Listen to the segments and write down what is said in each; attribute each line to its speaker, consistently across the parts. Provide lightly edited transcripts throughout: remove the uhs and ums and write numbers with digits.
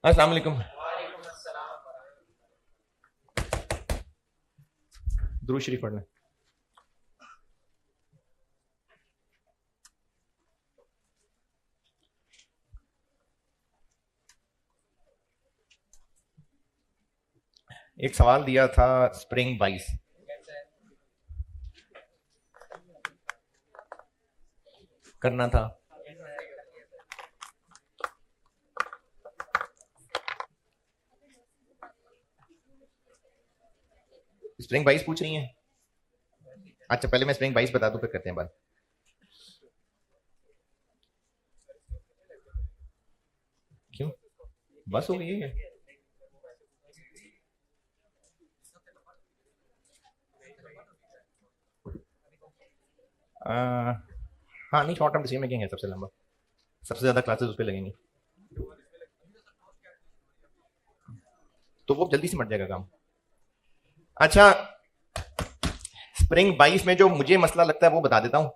Speaker 1: अस्सलाम वालेकुम। दुरूद शरीफ पढ़ना। एक सवाल दिया था स्प्रिंग 22 करना था। स्प्रिंग 22 पूछ रही हैं। अच्छा पहले मैं स्प्रिंग 22 बता दूं फिर करते हैं बात। क्यों बस हो गई है? हाँ नहीं, शॉर्ट टर्म डिसीजन मेकिंग है सबसे लंबा, सबसे ज्यादा क्लासेस उस पर लगेंगी, तो वो जल्दी से मट जाएगा काम। अच्छा, स्प्रिंग 22 में जो मुझे मसला लगता है वो बता देता हूं,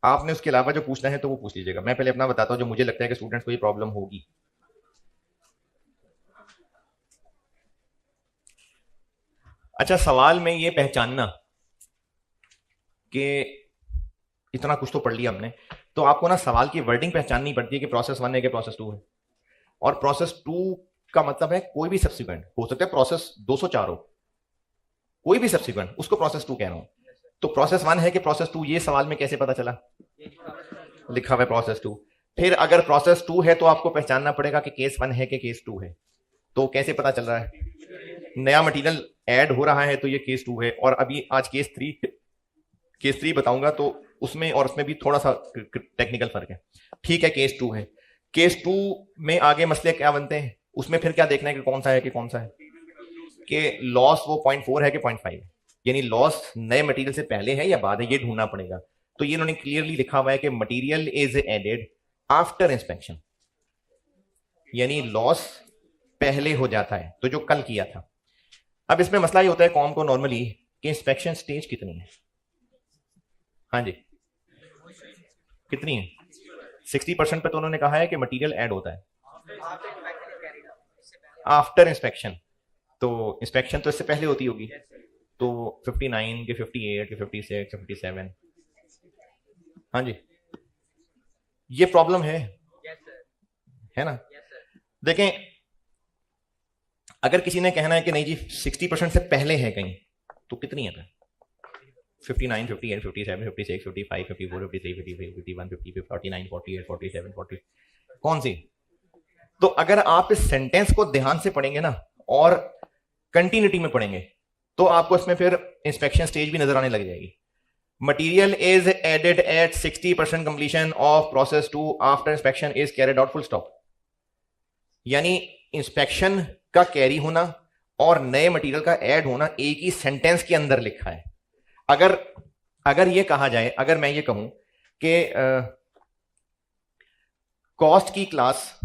Speaker 1: आपने उसके अलावा जो पूछना है तो वो पूछ लीजिएगा। मैं पहले अपना बताता हूं जो मुझे लगता है कि स्टूडेंट्स को ये प्रॉब्लम होगी। अच्छा, सवाल में ये पहचानना कि इतना कुछ तो पढ़ लिया हमने, तो आपको ना सवाल की वर्डिंग पहचाननी पड़ती है कि प्रोसेस 1 है कि प्रोसेस 2 है। और प्रोसेस 2 का मतलब है कोई भी सब्सिक्वेंट हो सकता है, प्रोसेस 204 हो, कोई भी सब्सिक्वेंट उसको प्रोसेस 2 कह रहा हूं। तो प्रोसेस 1 है कि प्रोसेस 2, ये सवाल में कैसे पता चला? लिखा हुआ है प्रोसेस 2। फिर अगर प्रोसेस 2 है तो आपको पहचानना पड़ेगा कि केस 1 है कि केस 2 है। तो कैसे पता चल रहा है? नया मटेरियल ऐड हो रहा है तो ये केस 2 है। और अभी आज केस 3 बताऊंगा, तो उसमें और उसमें भी थोड़ा सा टेक्निकल फर्क है। ठीक है, केस 2 है। केस 2 में आगे मसले क्या बनते हैं, उसमें फिर क्या देखना है कि कौन सा है कि कौन सा है, कि लॉस वो 0.4 है कि 0.5 है, यानी लॉस नए मटेरियल से पहले है या बाद है, ये ढूंढना पड़ेगा। तो ये इन्होंने क्लियरली लिखा हुआ है कि material is added after inspection, यानी लॉस पहले हो जाता है, तो जो कल किया था। अब इसमें मसला ये होता है कॉम को नॉर्मली कि इंस्पेक्शन स्टेज कितनी है। हाँ जी, कितनी है? 60% पे तो उन्होंने कहा है कि मटेरियल ऐड होता है आफ्टर इंस्पेक्शन, तो इंस्पेक्शन तो इससे पहले होती होगी। तो 59 के 58 के 56 57, हाँ जी, ये प्रॉब्लम है ना? देखें, अगर किसी ने कहना है कि नहीं जी 60% से पहले है कहीं, तो कितनी है? 59 58 57 56 55 54 53 55 51 50 49 48 47 40, कौन सी? तो अगर आप इस सेंटेंस को ध्यान से पढ़ेंगे ना और कंटिन्यूटी में पढ़ेंगे, तो आपको इसमें फिर इंस्पेक्शन स्टेज भी नजर आने लग जाएगी। Material is added at 60% completion of process 2 after inspection is carried out, full stop. यानी इंस्पेक्शन का कैरी होना और नए मटेरियल का ऐड होना एक ही सेंटेंस के अंदर लिखा है। अगर अगर ये कहा जाए, अगर मैं ये कहूं कि कॉस्ट की क्लास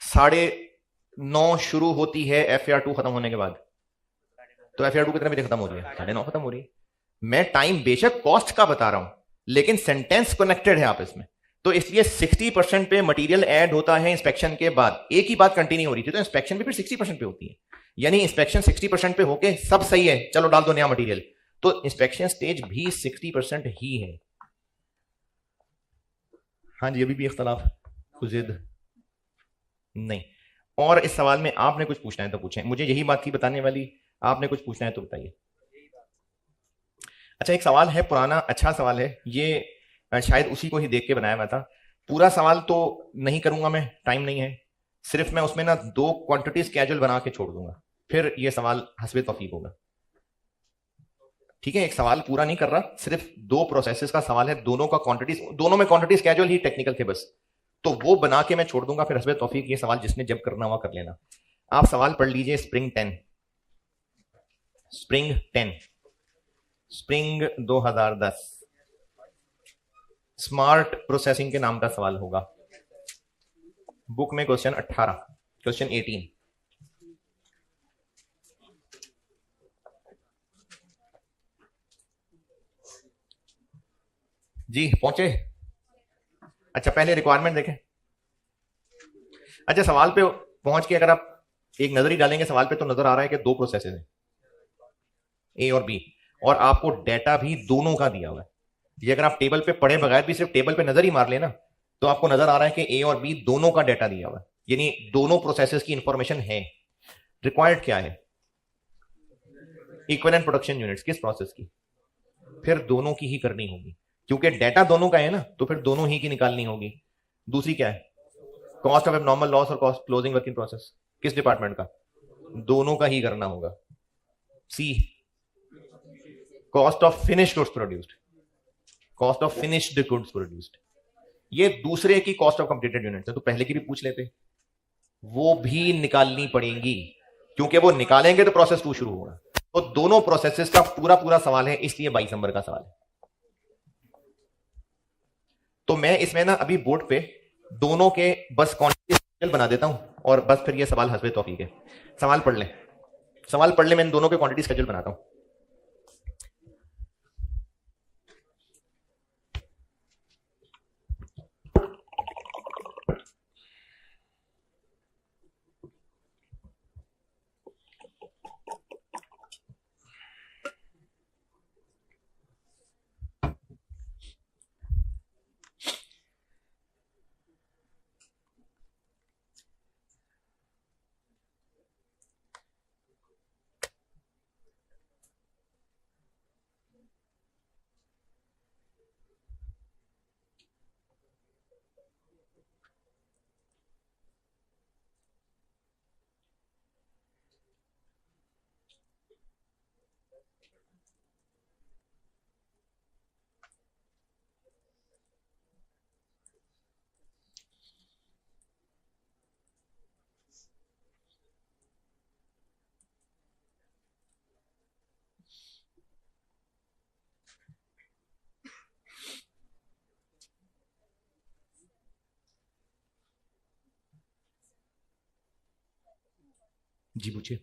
Speaker 1: 9:30 शुरू होती है FAR2 खत्म होने के बाद, तो FAR2 कितने बजे खत्म हो रही है? 9:30 खत्म हो रही है। मैं टाइम बेशक कॉस्ट का बता रहा हूं, लेकिन सेंटेंस कनेक्टेड है आपस में, तो इसलिए 60% पे मटेरियल ऐड होता है इंस्पेक्शन के बाद। एक ही बात कंटिन्यू हो रही थी, तो इंस्पेक्शन भी फिर 60% पे होती है, यानी इंस्पेक्शन 60% पे होके सब सही है, चलो डाल दो नया मटेरियल, तो इंस्पेक्शन स्टेज भी 60% ही है। हाँ जी, अभी भी इख्तलाफ जिद नहीं। और इस सवाल में आपने कुछ पूछना है तो पूछें, मुझे यही बात थी बताने वाली, आपने कुछ पूछना है तो बताइए। अच्छा, एक सवाल है पुराना, अच्छा सवाल है ये, शायद उसी को ही देख के बनाया हुआ था। पूरा सवाल तो नहीं करूंगा मैं, टाइम नहीं है, सिर्फ मैं उसमें ना 2 क्वांटिटीज कैजुअल बना के छोड़ दूंगा, फिर ये सवाल हस्बे तौफीक होगा। ठीक है, एक सवाल पूरा नहीं कर रहा, सिर्फ 2 प्रोसेसेस का सवाल है, दोनों का क्वांटिटीज, दोनों में क्वांटिटीज कैजुअल ही टेक्निकल थे बस, तो वो बना के मैं छोड़ दूंगा, फिर हस्बे तौफीक ये सवाल जिसने जब करना हुआ कर लेना। आप सवाल पढ़ लीजिए, स्प्रिंग 2010 स्मार्ट प्रोसेसिंग के नाम का सवाल होगा। बुक में क्वेश्चन 18, क्वेश्चन 18। जी पहुंचे? अच्छा, पहले रिक्वायरमेंट देखें। अच्छा, सवाल पे पहुंच के अगर आप एक नजर ही डालेंगे सवाल पे तो नजर आ रहा है कि दो प्रोसेसेस हैं, ए और बी, और आपको डेटा भी दोनों का दिया हुआ है। ये अगर आप टेबल पे पढ़े बगैर भी सिर्फ टेबल पे नजर ही मार लेना तो आपको नजर आ रहा है कि ए और बी दोनों का डेटा दिया हुआ है, यानी दोनों प्रोसेसेस की इंफॉर्मेशन है। रिक्वायर्ड क्या है? Equivalent production units. किस प्रोसेस की? फिर दोनों की ही करनी होगी, क्योंकि डेटा दोनों का है ना, तो फिर दोनों ही की निकालनी होगी। दूसरी क्या है? कॉस्ट ऑफ एबनॉर्मल लॉस और कॉस्ट क्लोजिंग वर्किंग प्रोसेस। किस डिपार्टमेंट का? दोनों का ही करना होगा। See, cost of finished goods produced. Cost of finished goods produced, ये दूसरे की कॉस्ट ऑफ कंप्लीटेड यूनिट है, तो पहले की भी पूछ लेते, वो भी निकालनी पड़ेगी, क्योंकि वो निकालेंगे तो प्रोसेस 2 शुरू होगा। तो दोनों प्रोसेसेस का पूरा पूरा सवाल है, इसलिए 22 नंबर का सवाल है। तो मैं इसमें ना अभी बोर्ड पे दोनों के बस क्वांटिटी बना देता हूं, और बस फिर ये सवाल हस्बे तौफीक है। सवाल पढ़ ले, सवाल पढ़ ले, मैं इन दोनों के क्वांटिटी स्केड्यूल बनाता हूं। जी पूछिए।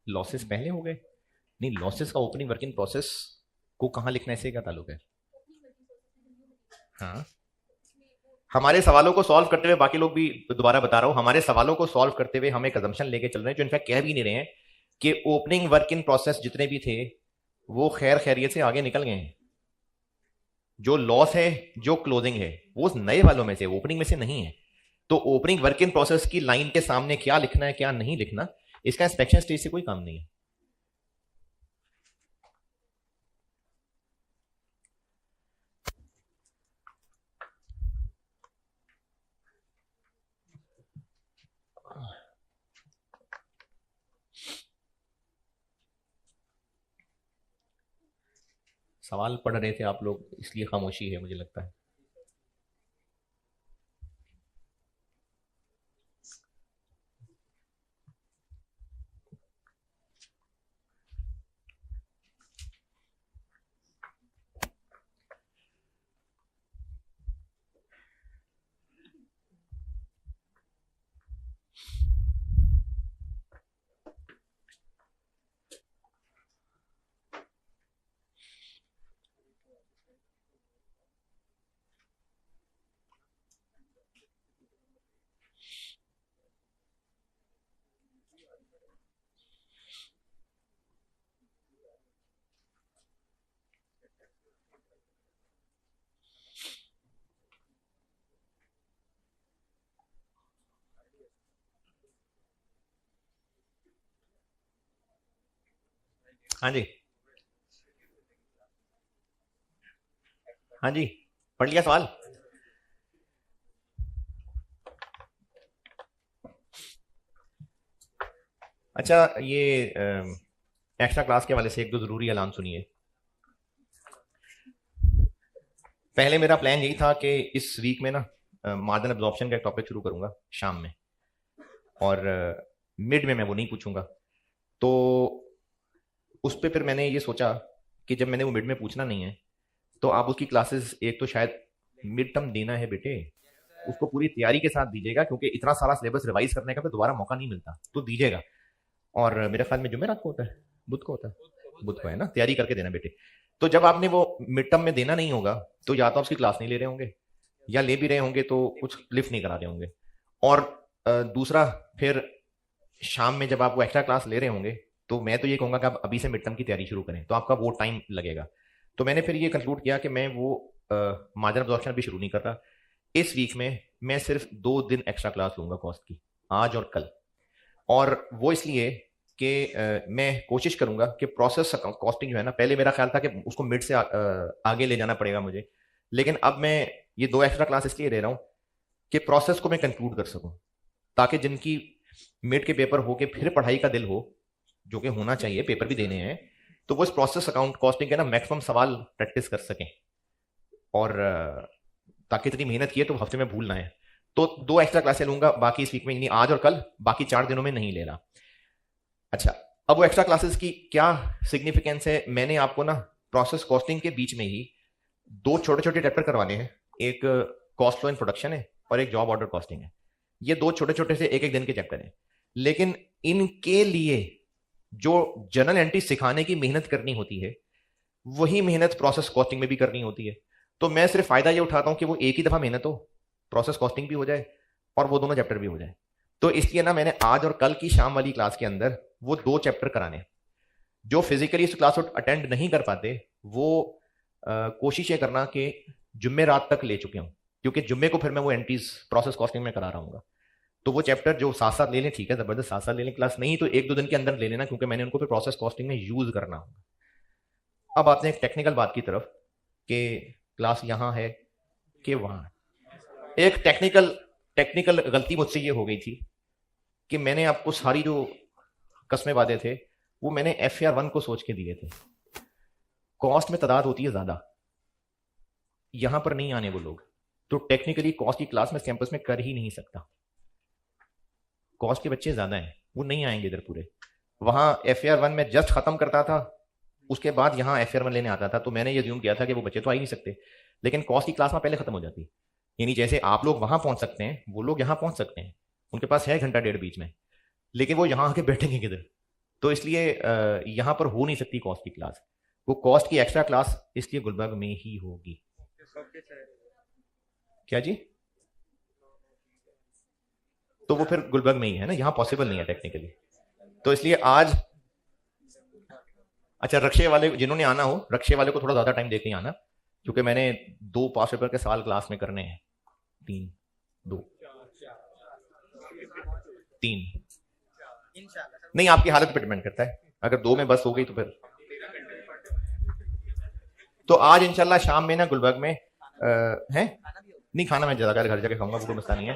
Speaker 1: लॉसेस पहले हो गए? नहीं, लॉसेस का ओपनिंग वर्किंग प्रोसेस को कहां लिखना है, इससे क्या ताल्लुक है? हाँ, हमारे सवालों को सॉल्व करते हुए, बाकी लोग भी दोबारा बता रहा हूं, हमारे सवालों को सॉल्व करते हुए हम एक अजम्पशन लेके चल रहे हैं, जो इनफैक्ट कह भी नहीं रहे हैं कि ओपनिंग वर्क इन प्रोसेस जितने भी थे वो खैर खैरियत से आगे निकल गए हैं। जो लॉस है, जो क्लोजिंग है, वो नए वालों में से, ओपनिंग में से नहीं है। तो ओपनिंग वर्क इन प्रोसेस की लाइन के सामने क्या लिखना है क्या नहीं लिखना, इसका इंस्पेक्शन स्टेज से कोई काम नहीं है। सवाल पढ़ रहे थे आप लोग, इसलिए खामोशी है मुझे लगता है। हाँ जी, हाँ जी, पढ़ लिया सवाल। अच्छा, ये एक्स्ट्रा क्लास के वाले से एक दो जरूरी ऐलान सुनिए। पहले मेरा प्लान यही था कि इस वीक में ना मार्जिन एब्जॉर्प्शन का एक टॉपिक शुरू करूंगा शाम में, और मिड में मैं वो नहीं पूछूंगा। तो उस पर फिर मैंने ये सोचा कि जब मैंने वो मिड में पूछना नहीं है, तो आप उसकी क्लासेस, एक तो शायद मिड टर्म देना है बेटे, उसको पूरी तैयारी के साथ दीजिएगा, क्योंकि इतना सारा सिलेबस रिवाइज करने का फिर दोबारा मौका नहीं मिलता, तो दीजिएगा। और मेरे ख्याल में जुमेरात को होता है, बुध को होता है, बुध को है ना, तैयारी करके देना बेटे। तो जब आपने वो मिड टर्म में देना नहीं होगा तो या तो आप उसकी क्लास नहीं ले रहे होंगे, या ले भी रहे होंगे तो कुछ लिफ्ट नहीं करा रहे होंगे। और दूसरा, फिर शाम में जब आप वो एक्स्ट्रा क्लास ले रहे होंगे तो मैं तो ये कहूंगा कि आप अभी से मिड टर्म की तैयारी शुरू करें, तो आपका वो टाइम लगेगा। तो मैंने फिर ये कंक्लूड किया कि मैं वो मार्जिन ऑब्जॉर्प्शन भी शुरू नहीं कर रहा। इस वीक में मैं सिर्फ 2 दिन एक्स्ट्रा क्लास लूंगा कॉस्ट की, आज और कल। और वो इसलिए कि मैं कोशिश करूंगा कि प्रोसेस कॉस्टिंग जो है ना, पहले मेरा ख्याल था कि उसको मिड से आगे ले जाना पड़ेगा मुझे, लेकिन अब मैं ये 2 एक्स्ट्रा क्लास इसलिए ले रहा हूं कि प्रोसेस को मैं कंक्लूड कर सकूं, ताकि जिनकी मिड के पेपर हो के फिर पढ़ाई का दिल हो, जो कि होना चाहिए, पेपर भी देने हैं, तो वो इस प्रोसेस अकाउंट कॉस्टिंग के ना मैक्सिमम सवाल प्रैक्टिस कर सकें, और ताकि इतनी मेहनत की है तो हफ्ते में भूल ना है। तो 2 एक्स्ट्रा क्लासें लूंगा बाकी इस वीक में, यानी आज और कल, बाकी 4 दिनों में नहीं ले रहा। अच्छा, अब वो एक्स्ट्रा क्लासेस की क्या सिग्निफिकेंस है, मैंने आपको ना प्रोसेस कॉस्टिंग के बीच में ही 2 छोटे छोटे चैप्टर करवाने हैं। एक कॉस्ट फ्लो इन प्रोडक्शन है और एक जॉब ऑर्डर कॉस्टिंग है। ये 2 छोटे छोटे से 1-1 दिन के चैप्टर हैं, लेकिन इनके लिए जो जर्नल एंट्री सिखाने की मेहनत करनी होती है, वही मेहनत प्रोसेस कॉस्टिंग में भी करनी होती है। तो मैं सिर्फ फायदा ये उठाता हूं कि वो एक ही दफा मेहनत हो, प्रोसेस कॉस्टिंग भी हो जाए और वो दोनों चैप्टर भी हो जाए। तो इसलिए ना मैंने आज और कल की शाम वाली क्लास के अंदर वो 2 चैप्टर कराने। जो फिजिकली इस क्लास को अटेंड नहीं कर पाते वो कोशिश ये करना कि जुम्मे रात तक ले चुके हूं, क्योंकि जुम्मे को फिर मैं वो एंट्रीज प्रोसेस कॉस्टिंग में करा रहा हूँ। तो वो चैप्टर जो साथ साथ ले लें, ठीक है, जबरदस्त, साथ साथ ले लें क्लास, नहीं तो 1-2 दिन के अंदर ले लेना, क्योंकि मैंने उनको फिर प्रोसेस कॉस्टिंग में यूज करना होगा। अब आते हैं एक टेक्निकल बात की तरफ कि क्लास यहाँ है कि वहां है। एक टेक्निकल गलती मुझसे ये हो गई थी कि मैंने आपको सारी जो कस्में वादे थे वो मैंने FAR 1 को सोच के दिए थे। कॉस्ट में तादाद होती है ज्यादा, यहां पर नहीं आने वो लोग, तो टेक्निकली कॉस्ट की क्लास में कैंपस में कर ही नहीं सकता। कॉस्ट के बच्चे ज्यादा हैं, वो नहीं आएंगे इधर पूरे। वहां FAR 1 में जस्ट खत्म करता था, उसके बाद यहाँ FAR 1 लेने आता था, तो मैंने ये ज्यूम किया था कि वो बच्चे तो आ ही नहीं सकते, लेकिन कॉस्ट की क्लास में पहले खत्म हो जाती। यानी जैसे आप लोग वहां पहुंच सकते हैं, वो लोग यहाँ पहुंच सकते हैं, उनके पास है 1-1.5 घंटा बीच में, लेकिन वो यहाँ आके बैठेंगे किधर? तो इसलिए यहाँ पर हो नहीं सकती कॉस्ट की क्लास। वो कॉस्ट की एक्स्ट्रा क्लास इसलिए गुलबर्ग में ही होगी। क्या जी? तो वो फिर गुलबर्ग में ही है ना, यहाँ पॉसिबल नहीं है टेक्निकली। तो इसलिए आज, अच्छा, रक्षे वाले जिन्होंने आना हो, रक्षे वाले को थोड़ा ज्यादा टाइम देके ही आना, क्योंकि मैंने 2 पास पेपर के सवाल क्लास में करने हैं। 3 नहीं, आपकी हालत पे डिपेंड करता है, अगर 2 में बस हो गई तो फिर। तो आज इंशाल्लाह शाम में ना गुलबर्ग में है नहीं, खाना मैं ज्यादा घर जाके खाऊंगा, वो कोई मसला नहीं है,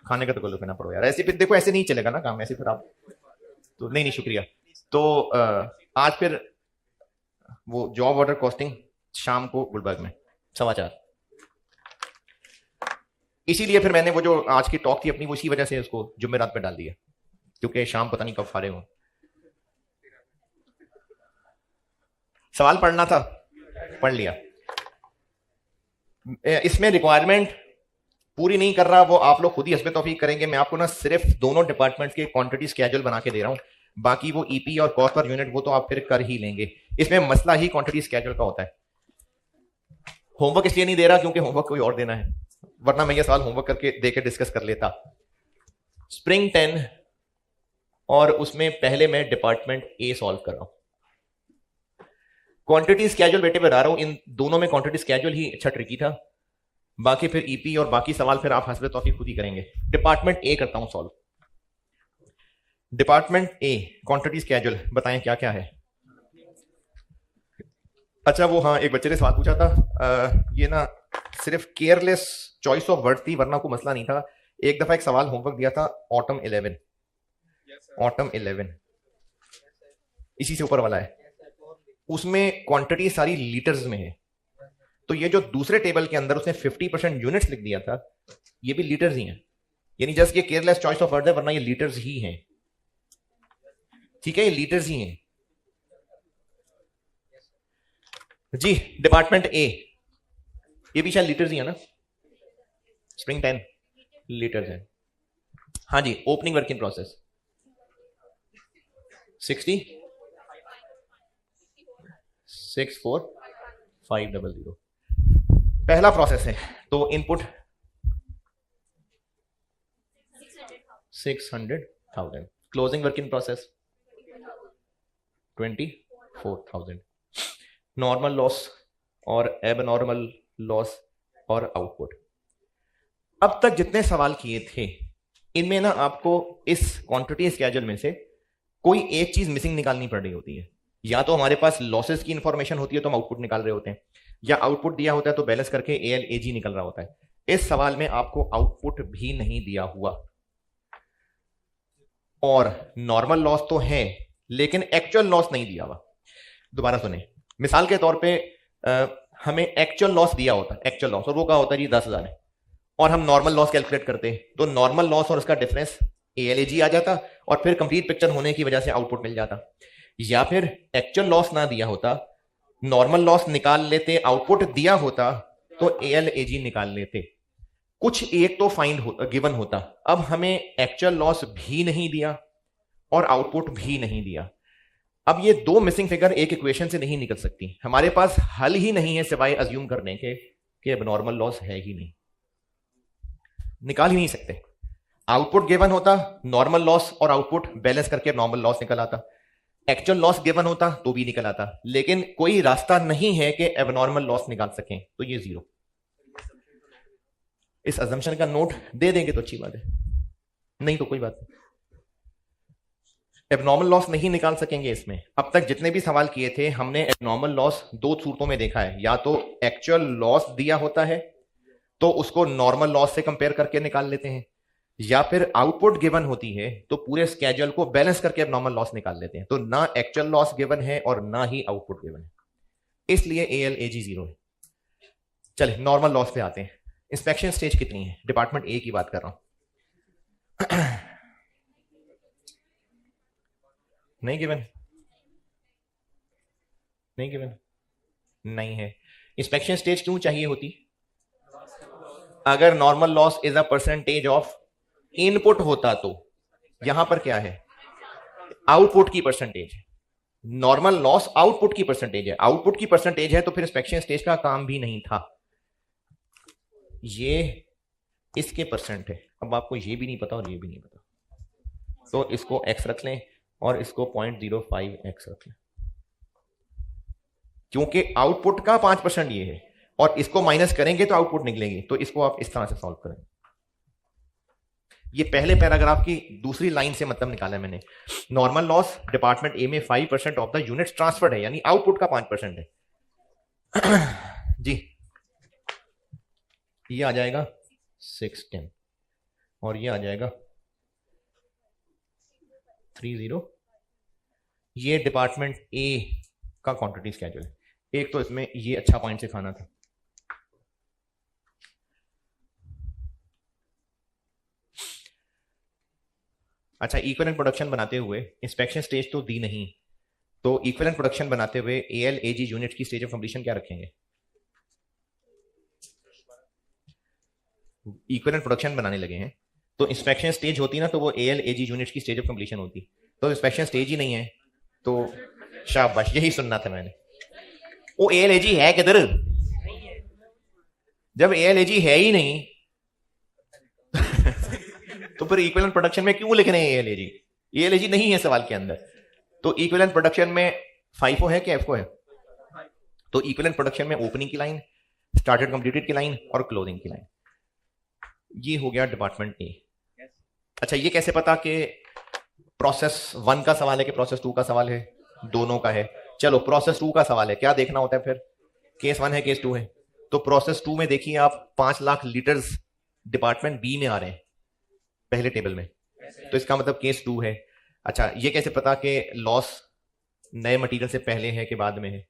Speaker 1: खाने का तो कोई ना पड़ो यार, ऐसे फिर देखो, ऐसे नहीं चलेगा ना काम, ऐसे फिर आप तो नहीं शुक्रिया। तो आज फिर वो जॉब ऑर्डर कॉस्टिंग शाम को गुलबर्ग में 4:15। इसीलिए फिर मैंने वो जो आज की टॉक थी अपनी, वो इसी वजह से उसको जुम्मेरात पे डाल दिया, क्योंकि शाम पता नहीं कब फारिग हो। सवाल पढ़ना था, पढ़ लिया। इसमें रिक्वायरमेंट पूरी नहीं कर रहा, वो आप लोग खुद ही हस्बे तौफीक करेंगे। मैं आपको ना सिर्फ दोनों डिपार्टमेंट के क्वांटिटी स्केड्यूल बना के दे रहा हूं, बाकी वो ईपी और कॉस्ट पर यूनिट वो तो आप फिर कर ही लेंगे। इसमें मसला ही क्वांटिटी स्केड्यूल का होता है। होमवर्क इसलिए नहीं दे रहा क्योंकि होमवर्क कोई और देना है, वरना मैं ये सवाल होमवर्क करके देके डिस्कस कर लेता। स्प्रिंग 10 और उसमें पहले मैं डिपार्टमेंट ए सॉल्व कर रहा हूं। क्वांटिटी स्केड्यूल बेटे बता रहा हूं, इन दोनों में क्वांटिटी स्केड्यूल ही अच्छा ट्रिकी था, बाकी फिर ईपी और बाकी सवाल फिर आप हस्बे तौफीक खुद ही करेंगे। डिपार्टमेंट ए करता हूं solve. Department A quantity schedule बताएं क्या क्या है। अच्छा, वो हाँ, एक बच्चे ने सवाल पूछा था, ये ना सिर्फ केयरलेस चॉइस ऑफ वर्ड थी, वरना कोई मसला नहीं था। एक दफा एक सवाल होमवर्क दिया था, ऑटम 11, ऑटम 11 इसी से ऊपर वाला है, उसमें क्वांटिटी सारी लीटर्स में है। तो ये जो दूसरे टेबल के अंदर उसने 50% यूनिट्स लिख दिया था, ये भी लीटर्स ही हैं, यानी जस्ट ये केयरलेस चॉइस ऑफ वर्ड है, वरना ये लीटर्स ही हैं। ठीक है, ये लीटर्स ही हैं जी। डिपार्टमेंट ए, ये भी शायद लीटर्स ही है ना, स्प्रिंग 10 लीटर्स है। हाँ जी, ओपनिंग वर्क इन प्रोसेस 60 64500। पहला प्रोसेस है, तो input 600,000, closing work in process 24,000, normal loss और एबनॉर्मल लॉस और आउटपुट। अब तक जितने सवाल किए थे इनमें ना आपको इस क्वांटिटी स्केड्यूल में से कोई एक चीज मिसिंग निकालनी पड़ रही होती है। या तो हमारे पास लॉसेस की इंफॉर्मेशन होती है तो हम आउटपुट निकाल रहे होते हैं, या आउटपुट दिया होता है तो बैलेंस करके ALAG निकल रहा होता है। इस सवाल में आपको आउटपुट भी नहीं दिया हुआ, और नॉर्मल लॉस तो है लेकिन एक्चुअल लॉस नहीं दिया हुआ। दोबारा सुने, मिसाल के तौर पे हमें एक्चुअल लॉस दिया होता है, एक्चुअल लॉस, और वो क्या होता है जी 10,000 है, और हम नॉर्मल लॉस कैलकुलेट करते हैं तो नॉर्मल लॉस और उसका डिफरेंस ALAG आ जाता और फिर कंप्लीट पिक्चर होने की वजह से आउटपुट मिल जाता। या फिर एक्चुअल लॉस ना दिया होता, नॉर्मल लॉस निकाल लेते, आउटपुट दिया होता तो ALAG निकाल लेते, कुछ एक तो गिवन होता। अब हमें एक्चुअल लॉस भी नहीं दिया और आउटपुट भी नहीं दिया। अब ये दो मिसिंग फिगर एक इक्वेशन से नहीं निकल सकती, हमारे पास हल ही नहीं है सिवाय अज्यूम करने के कि एबनॉर्मल लॉस है ही नहीं, निकाल ही नहीं सकते। आउटपुट गिवन होता, नॉर्मल लॉस और आउटपुट बैलेंस करके नॉर्मल लॉस निकल आता, एक्चुअल लॉस गिवन होता तो भी निकल आता, लेकिन कोई रास्ता नहीं है कि एबनॉर्मल लॉस निकाल सकें, तो ये जीरो। इस अजम्पशन का नोट दे देंगे तो अच्छी बात है, नहीं तो कोई बात नहीं। एबनॉर्मल लॉस नहीं निकाल सकेंगे इसमें। अब तक जितने भी सवाल किए थे हमने एबनॉर्मल लॉस दो सूरतों में देखा है, या तो एक्चुअल लॉस दिया होता है तो उसको नॉर्मल लॉस से कंपेयर करके निकाल लेते हैं, या फिर आउटपुट गिवन होती है तो पूरे स्केड्यूल को बैलेंस करके एबनॉर्मल लॉस निकाल लेते हैं। तो ना एक्चुअल लॉस गिवन है और ना ही आउटपुट गिवन है, इसलिए ALAG जीरो है। चलिए नॉर्मल लॉस पे आते हैं। इंस्पेक्शन स्टेज कितनी है? डिपार्टमेंट A की बात कर रहा हूं। नहीं गिवन, नहीं गिवन, नहीं है। इंस्पेक्शन स्टेज क्यों चाहिए होती? अगर normal loss is a percentage of input होता तो यहां पर क्या है? आउटपुट की परसेंटेज है। नॉर्मल लॉस आउटपुट की परसेंटेज है, आउटपुट की परसेंटेज है तो फिर इंस्पेक्शन स्टेज का काम भी नहीं था। ये इसके परसेंट है। अब आपको ये भी नहीं पता और ये भी नहीं पता, तो इसको x रख लें और इसको 0.05x रख लें, क्योंकि आउटपुट का 5% ये है और इसको माइनस करेंगे तो आउटपुट निकलेगी। तो इसको आप इस तरह से सॉल्व करें। ये पहले पैराग्राफ की दूसरी लाइन से मतलब निकाला है मैंने। नॉर्मल लॉस डिपार्टमेंट ए में 5% ऑफ द यूनिट्स ट्रांसफर्ड है, यानी आउटपुट का 5% है जी। ये आ जाएगा 610 और ये आ जाएगा 30। ये डिपार्टमेंट ए का क्वांटिटी स्केड्यूल है। एक तो इसमें ये अच्छा पॉइंट सिखाना था। अच्छा, इक्विवेलेंट प्रोडक्शन बनाते हुए इंस्पेक्शन स्टेज तो दी नहीं, तो इक्विवेलेंट प्रोडक्शन बनाते हुए ALAG यूनिट की स्टेज ऑफ कंप्लीशन क्या रखेंगे? इक्विवेलेंट प्रोडक्शन बनाने लगे हैं तो इंस्पेक्शन स्टेज होती ना, तो वो ALAG यूनिट की स्टेज ऑफ कंप्लीशन होती। तो इंस्पेक्शन स्टेज ही नहीं है तो शाबाश, यही सुनना था मैंने। वो ALAG है किधर? जब ALAG है ही नहीं तो फिर इक्विवेलेंट प्रोडक्शन में क्यों लिख रहे हैं ALAG? ALAG नहीं है सवाल के अंदर। तो इक्विवेलेंट प्रोडक्शन में FIFO है कि FCO है? तो इक्विवेलेंट प्रोडक्शन में ओपनिंग की लाइन, स्टार्टेड कंप्लीटेड की लाइन और क्लोजिंग की लाइन। ये हो गया डिपार्टमेंट ए। अच्छा, ये कैसे पता कि प्रोसेस 1 का सवाल है कि प्रोसेस 2 का सवाल है? दोनों का है। चलो प्रोसेस 2 का सवाल है, क्या देखना होता है फिर? केस 1 है, केस 2 है। तो प्रोसेस 2 में देखिए आप 5 लाख लीटर्स डिपार्टमेंट बी में आ रहे हैं पहले टेबल में, तो इसका मतलब केस 2 है। अच्छा, ये कैसे पता कि लॉस नए मटेरियल से पहले है कि बाद में है?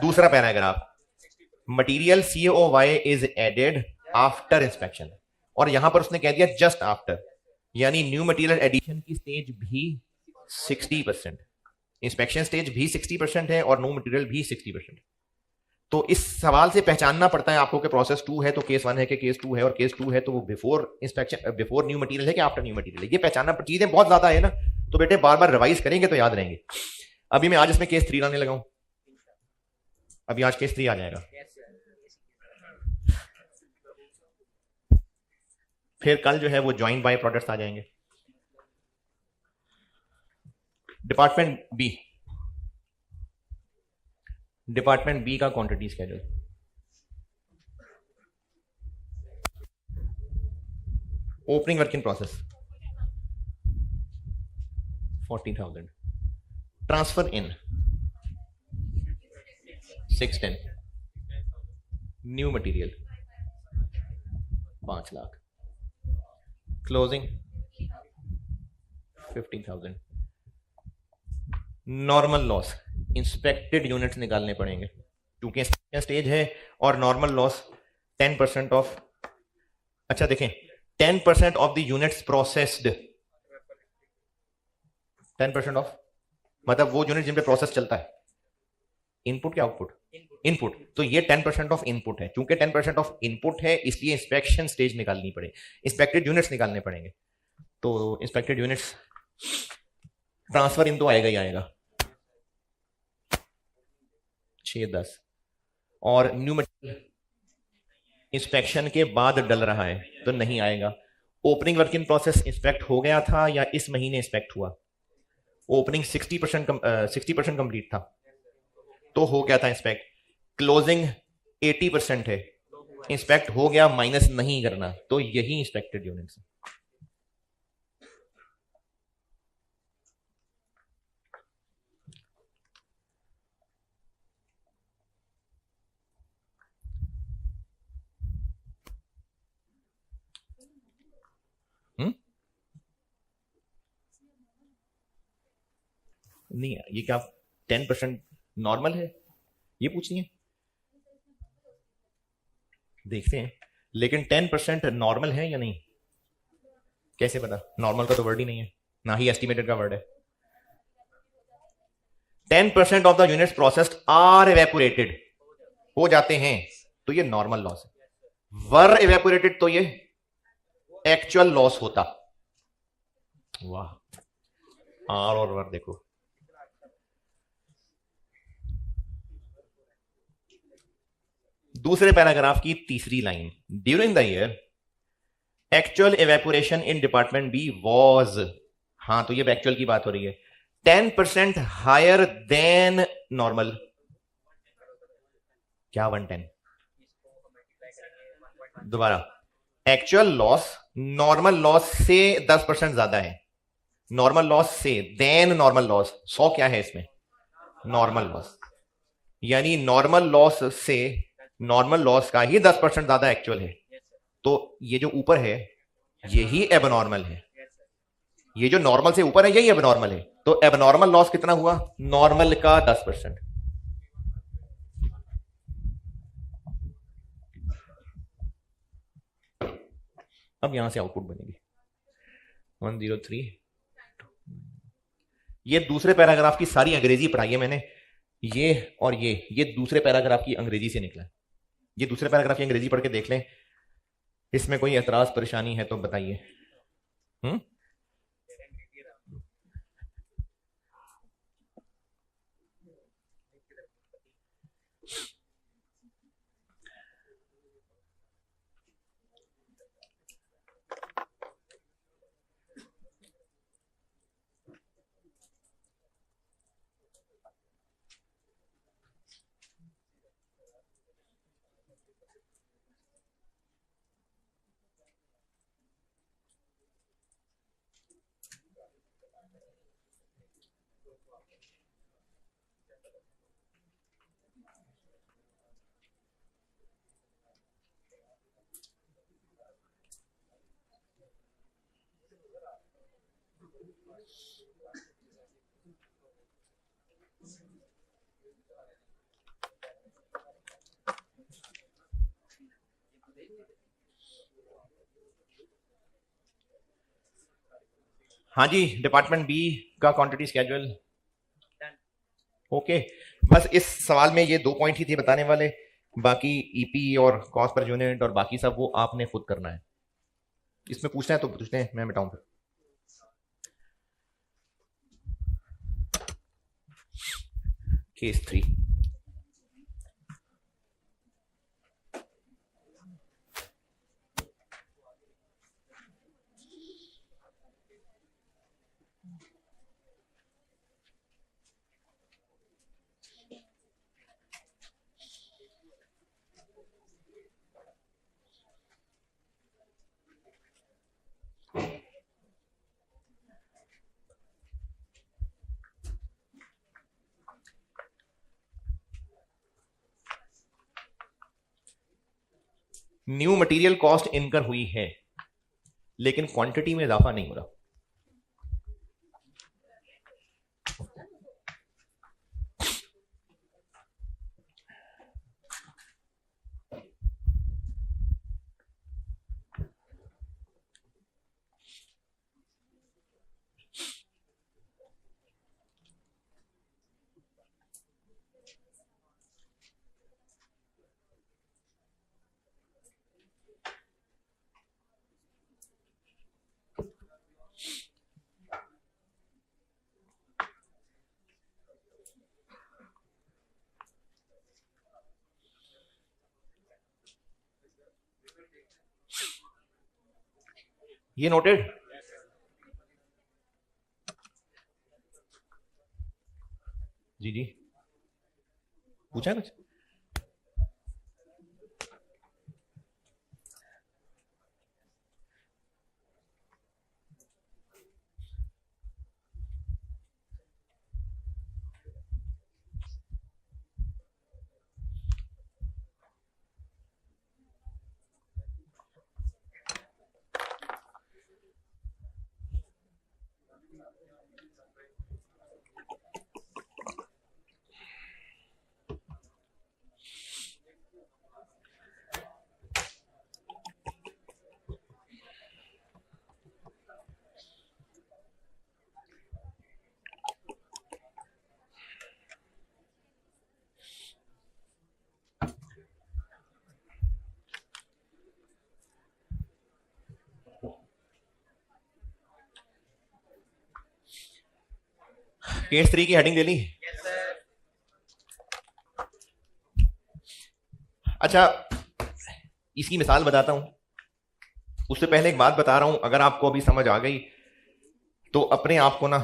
Speaker 1: दूसरा paragraph, material COY is added after inspection, और यहां पर उसने कह दिया जस्ट आफ्टर, यानी न्यू मटेरियल एडिशन की स्टेज भी 60%, इंस्पेक्शन स्टेज भी 60% है और न्यू मटेरियल भी 60%। तो इस सवाल से पहचानना पड़ता है आपको कि प्रोसेस 2 है तो केस 1 है कि केस 2 है, और केस 2 है तो वो before inspection, before new material है कि आफ्टर न्यू मटेरियल है। ये पहचानना, चीजें बहुत ज्यादा है ना, तो बेटे बार बार रिवाइज करेंगे तो याद रहेंगे। अभी मैं आज इसमें केस 3 लाने लगा हूं, अभी आज केस 3 आ जाएगा। फिर कल जो है वो ज्वाइंट बाय प्रोडक्ट्स आ जाएंगे। डिपार्टमेंट बी का quantity schedule. Opening work in process 40,000। Transfer in 610। New material 5 lakh. Closing 15,000। Normal loss inspected units निकालने पड़ेंगे क्योंकि इंस्पेक्शन स्टेज है, और नॉर्मल लॉस 10% ऑफ, अच्छा देखें, 10% of the units processed. 10% of मतलब वो यूनिट जिन पे प्रोसेस चलता है। इनपुट क्या आउटपुट? इनपुट। तो ये 10% ऑफ इनपुट है। चूंकि 10% ऑफ इनपुट है इसलिए इंस्पेक्शन स्टेज निकालनी पड़े, इंस्पेक्टेड यूनिट्स निकालने पड़ेंगे। तो इंस्पेक्टेड यूनिट्स ट्रांसफर इन तो आएगा ही आएगा 6-10, और न्यू मटेरियल इंस्पेक्शन के बाद डल रहा है तो नहीं आएगा। Opening work in process inspect हो गया था या इस महीने इंस्पेक्ट हुआ? ओपनिंग 60% कंप्लीट था तो हो गया था इंस्पेक्ट। क्लोजिंग 80% है, इंस्पेक्ट हो गया, माइनस नहीं करना, तो यही इंस्पेक्टेड यूनिट्स। नहीं, ये क्या 10% नॉर्मल है, ये पूछनी है, देखते हैं। लेकिन 10% नॉर्मल है या नहीं, कैसे पता? नॉर्मल का तो वर्ड ही नहीं है, ना ही एस्टिमेटेड का वर्ड है। 10% of the units processed are evaporated, हो जाते हैं, तो ये नॉर्मल लॉस है। वर इवेपोरेटेड तो ये एक्चुअल लॉस होता। वाह, आर और वर देखो। दूसरे पैराग्राफ की तीसरी line, during the year actual evaporation in department B was, हां तो ये एक्चुअल की बात हो रही है, 10% हायर देन नॉर्मल। क्या 110? दोबारा, एक्चुअल लॉस नॉर्मल लॉस से 10% ज्यादा है। नॉर्मल लॉस से देन नॉर्मल लॉस, 100 क्या है इसमें? नॉर्मल लॉस, यानी नॉर्मल लॉस से नॉर्मल लॉस का ही 10% ज्यादा एक्चुअल है। तो ये जो ऊपर है यही एबनॉर्मल है, ये जो नॉर्मल से ऊपर है यही एबनॉर्मल है। तो एबनॉर्मल लॉस कितना हुआ? नॉर्मल का 10%। अब यहां से आउटपुट बनेगी 103। ये दूसरे पैराग्राफ की सारी अंग्रेजी पढ़ाई है मैंने, ये और ये दूसरे पैराग्राफ की अंग्रेजी से निकला है। ये दूसरे पैराग्राफ की अंग्रेजी पढ़ के देख लें, इसमें कोई एतराज परेशानी है तो बताइए। हाँ जी, डिपार्टमेंट बी का क्वांटिटी स्केड्यूल ओके। बस इस सवाल में ये 2 पॉइंट ही थे बताने वाले, बाकी ईपी और कॉस्ट पर यूनिट और बाकी सब वो आपने खुद करना है। इसमें पूछना है तो पूछते हैं, मैं बताऊं फिर। Case 3, new material cost incur हुई है, लेकिन क्वांटिटी में इजाफा नहीं हो रहा। ये नोटेड? जी जी, पूछा है कुछ? केस 3 की हेडिंग ले ली? अच्छा, इसकी मिसाल बताता हूं। उससे पहले एक बात बता रहा हूं, अगर आपको अभी समझ आ गई तो अपने आप को ना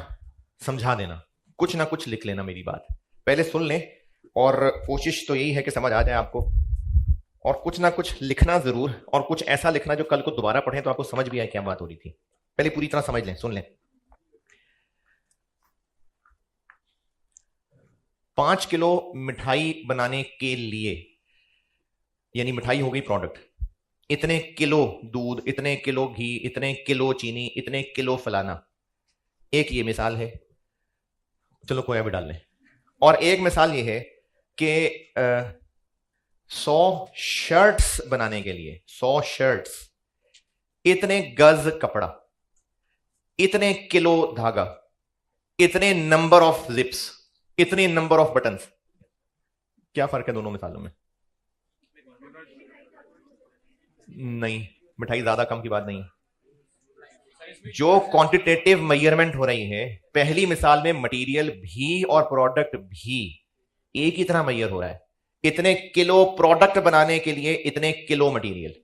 Speaker 1: समझा देना, कुछ ना कुछ लिख लेना। मेरी बात पहले सुन लें, और कोशिश तो यही है कि समझ आ जाए आपको, और कुछ ना कुछ लिखना जरूर, और कुछ ऐसा लिखना जो कल को दोबारा पढ़ें तो आपको समझ भी आए क्या बात हो रही थी। पहले पूरी तरह समझ लें, सुन लें। 5 किलो मिठाई बनाने के लिए, यानी मिठाई हो गई प्रोडक्ट, इतने किलो दूध, इतने किलो घी, इतने किलो चीनी, इतने किलो फलाना। एक ये मिसाल है, चलो कोई भी डाल लें। और एक मिसाल ये है कि 100 शर्ट्स बनाने के लिए, 100 शर्ट्स, इतने गज कपड़ा, इतने किलो धागा, इतने नंबर ऑफ जिप्स, इतने नंबर ऑफ बटन्स। क्या फर्क है दोनों मिसालों में? नहीं, मिठाई ज्यादा कम की बात नहीं। जो क्वांटिटेटिव मेजरमेंट हो रही है, पहली मिसाल में मटेरियल भी और प्रोडक्ट भी एक ही तरह मेजर हो रहा है। इतने किलो प्रोडक्ट बनाने के लिए इतने किलो मटेरियल,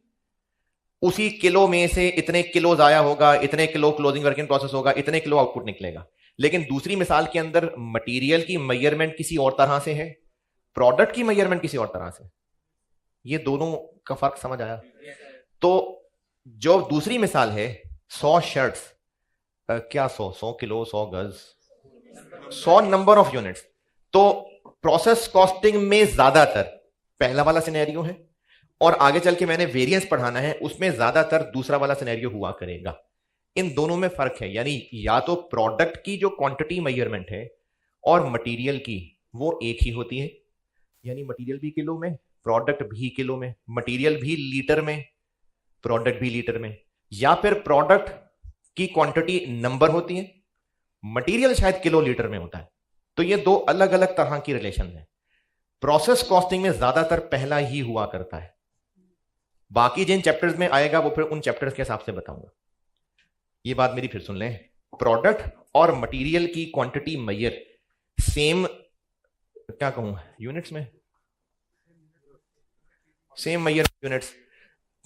Speaker 1: उसी किलो में से इतने किलो जाया होगा, इतने किलो क्लोजिंग वर्किंग प्रोसेस होगा, इतने किलो आउटपुट निकलेगा। लेकिन दूसरी मिसाल के अंदर मटेरियल की मेजरमेंट किसी और तरह से है, प्रोडक्ट की मेजरमेंट किसी और तरह से। ये दोनों का फर्क समझ आया? तो जो दूसरी मिसाल है 100 शर्ट्स, क्या 100 किलो, 100 गज, 100 नंबर ऑफ यूनिट्स। तो प्रोसेस कॉस्टिंग में ज्यादातर पहला वाला सिनेरियो है, और आगे चल के मैंने वेरिएंस पढ़ाना है, उसमें ज्यादातर दूसरा वाला सिनेरियो हुआ करेगा। इन दोनों में फर्क है, यानी या तो प्रोडक्ट की जो क्वांटिटी मेजरमेंट है और मटेरियल की वो एक ही होती है, यानी मटेरियल भी किलो में, प्रोडक्ट भी किलो में, मटेरियल भी लीटर में, प्रोडक्ट भी लीटर में। या फिर प्रोडक्ट की क्वांटिटी नंबर होती है, मटेरियल शायद किलो लीटर में होता है। तो ये दो अलग अलग तरह की रिलेशन है। प्रोसेस कॉस्टिंग में ज्यादातर पहला ही हुआ करता है। बाकी जिन चैप्टर्स में आएगा वो फिर उन चैप्टर्स के हिसाब से बताऊंगा। ये बात मेरी फिर सुन लें, प्रोडक्ट और मटेरियल की क्वांटिटी मेजर सेम, क्या कहूं, यूनिट्स में, सेम मेजर यूनिट्स।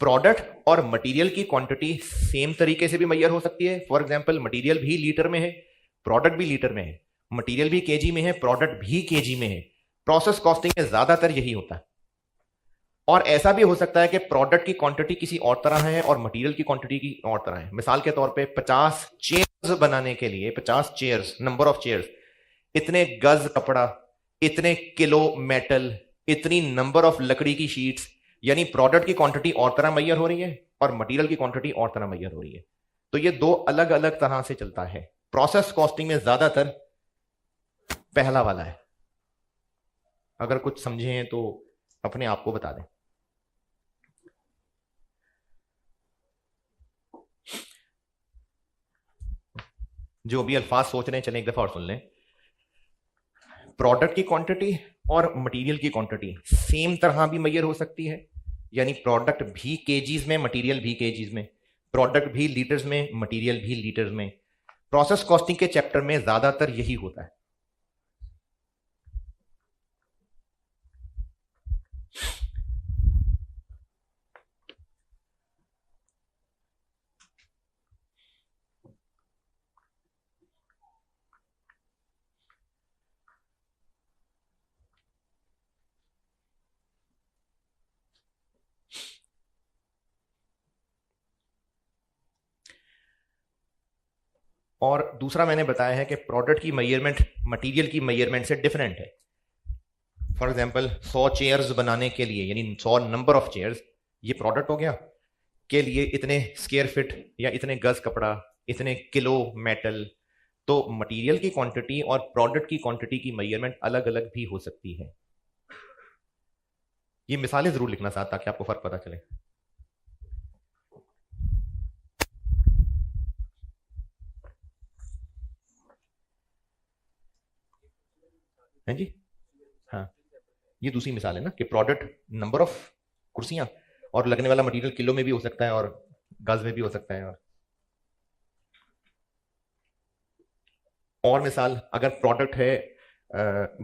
Speaker 1: प्रोडक्ट और मटेरियल की क्वांटिटी सेम तरीके से भी मेजर हो सकती है। फॉर एग्जांपल, मटेरियल भी लीटर में है, प्रोडक्ट भी लीटर में है, मटेरियल भी केजी में है, प्रोडक्ट भी केजी में है। प्रोसेस कॉस्टिंग में ज्यादातर यही होता है। और ऐसा भी हो सकता है कि प्रोडक्ट की क्वांटिटी किसी और तरह है और मटेरियल की क्वांटिटी की और तरह है। मिसाल के तौर पे 50 चेयर्स बनाने के लिए, 50 चेयर्स, नंबर ऑफ चेयर्स, इतने गज कपड़ा, इतने किलो मेटल, इतनी नंबर ऑफ लकड़ी की शीट्स, यानी प्रोडक्ट की क्वांटिटी और तरह मैयर हो रही है और मटेरियल की क्वांटिटी और तरह मैयर हो रही है। तो ये दो अलग अलग तरह से चलता है। प्रोसेस कॉस्टिंग में ज्यादातर पहला वाला है। अगर कुछ समझे हैं तो अपने आप को बता दें। जो भी अल्फाज सोच रहे हैं चलें एक दफा और सुन लें। प्रोडक्ट की क्वांटिटी और मटेरियल की क्वांटिटी सेम तरह भी मैयर हो सकती है, यानी प्रोडक्ट भी केजीज में, मटेरियल भी केजीज में, प्रोडक्ट भी लीटर्स में, मटेरियल भी लीटर्स में। प्रोसेस कॉस्टिंग के चैप्टर में ज्यादातर यही होता है। और दूसरा मैंने बताया है कि प्रोडक्ट की मेजरमेंट मटेरियल की मेजरमेंट से डिफरेंट है। फॉर एग्जांपल 100 चेयर्स बनाने के लिए, यानी 100 नंबर ऑफ चेयर्स, ये प्रोडक्ट हो गया, के लिए इतने स्क्वायर फीट या इतने गज कपड़ा, इतने किलो मेटल। तो मटेरियल की क्वांटिटी और प्रोडक्ट की क्वांटिटी की मेजरमेंट अलग अलग भी हो सकती है। ये मिसालें जरूर लिखना साथ ताकि आपको फर्क पता चले। हैं जी? हाँ, ये दूसरी मिसाल है ना कि प्रोडक्ट नंबर ऑफ कुर्सियां और लगने वाला मटेरियल किलो में भी हो सकता है और गज में भी हो सकता है। और मिसाल, अगर प्रोडक्ट है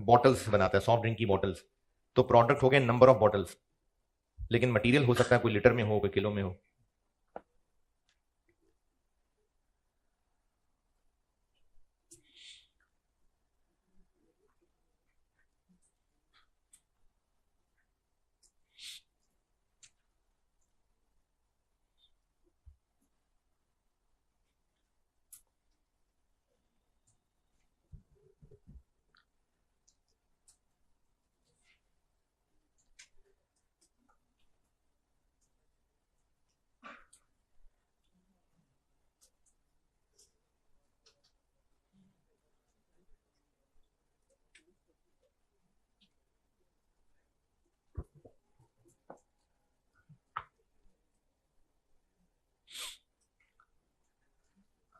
Speaker 1: बॉटल्स बनाता है, सॉफ्ट ड्रिंक की बॉटल्स, तो प्रोडक्ट हो गए नंबर ऑफ बॉटल्स, लेकिन मटेरियल हो सकता है कोई लीटर में हो, कोई किलो में हो।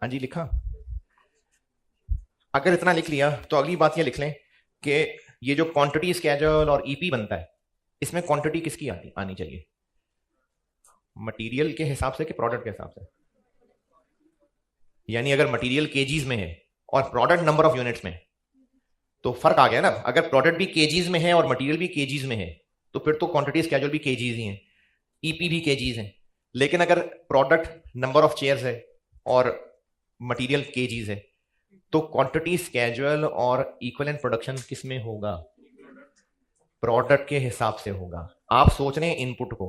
Speaker 1: हाँ जी, लिखा। अगर इतना लिख लिया तो अगली बात ये लिख लें कि ये जो क्वांटिटी स्केड्यूल और ईपी बनता है, इसमें क्वांटिटी किसकी आनी चाहिए? मटेरियल के हिसाब से कि प्रोडक्ट के हिसाब से? यानी अगर मटेरियल केजीज में है और प्रोडक्ट नंबर ऑफ यूनिट्स में, तो फर्क आ गया ना। अगर प्रोडक्ट भी केजीज में है और मटेरियल भी केजीज में है तो फिर तो क्वांटिटी स्केड्यूल भी केजीज ही है, ईपी भी केजीज है। लेकिन अगर प्रोडक्ट नंबर ऑफ चेयर्स है और मटेरियल केजीज है तो क्वांटिटी स्केड्यूल और इक्विवेलेंट प्रोडक्शन किस में होगा? प्रोडक्ट के हिसाब से होगा। आप सोच रहे हैं इनपुट को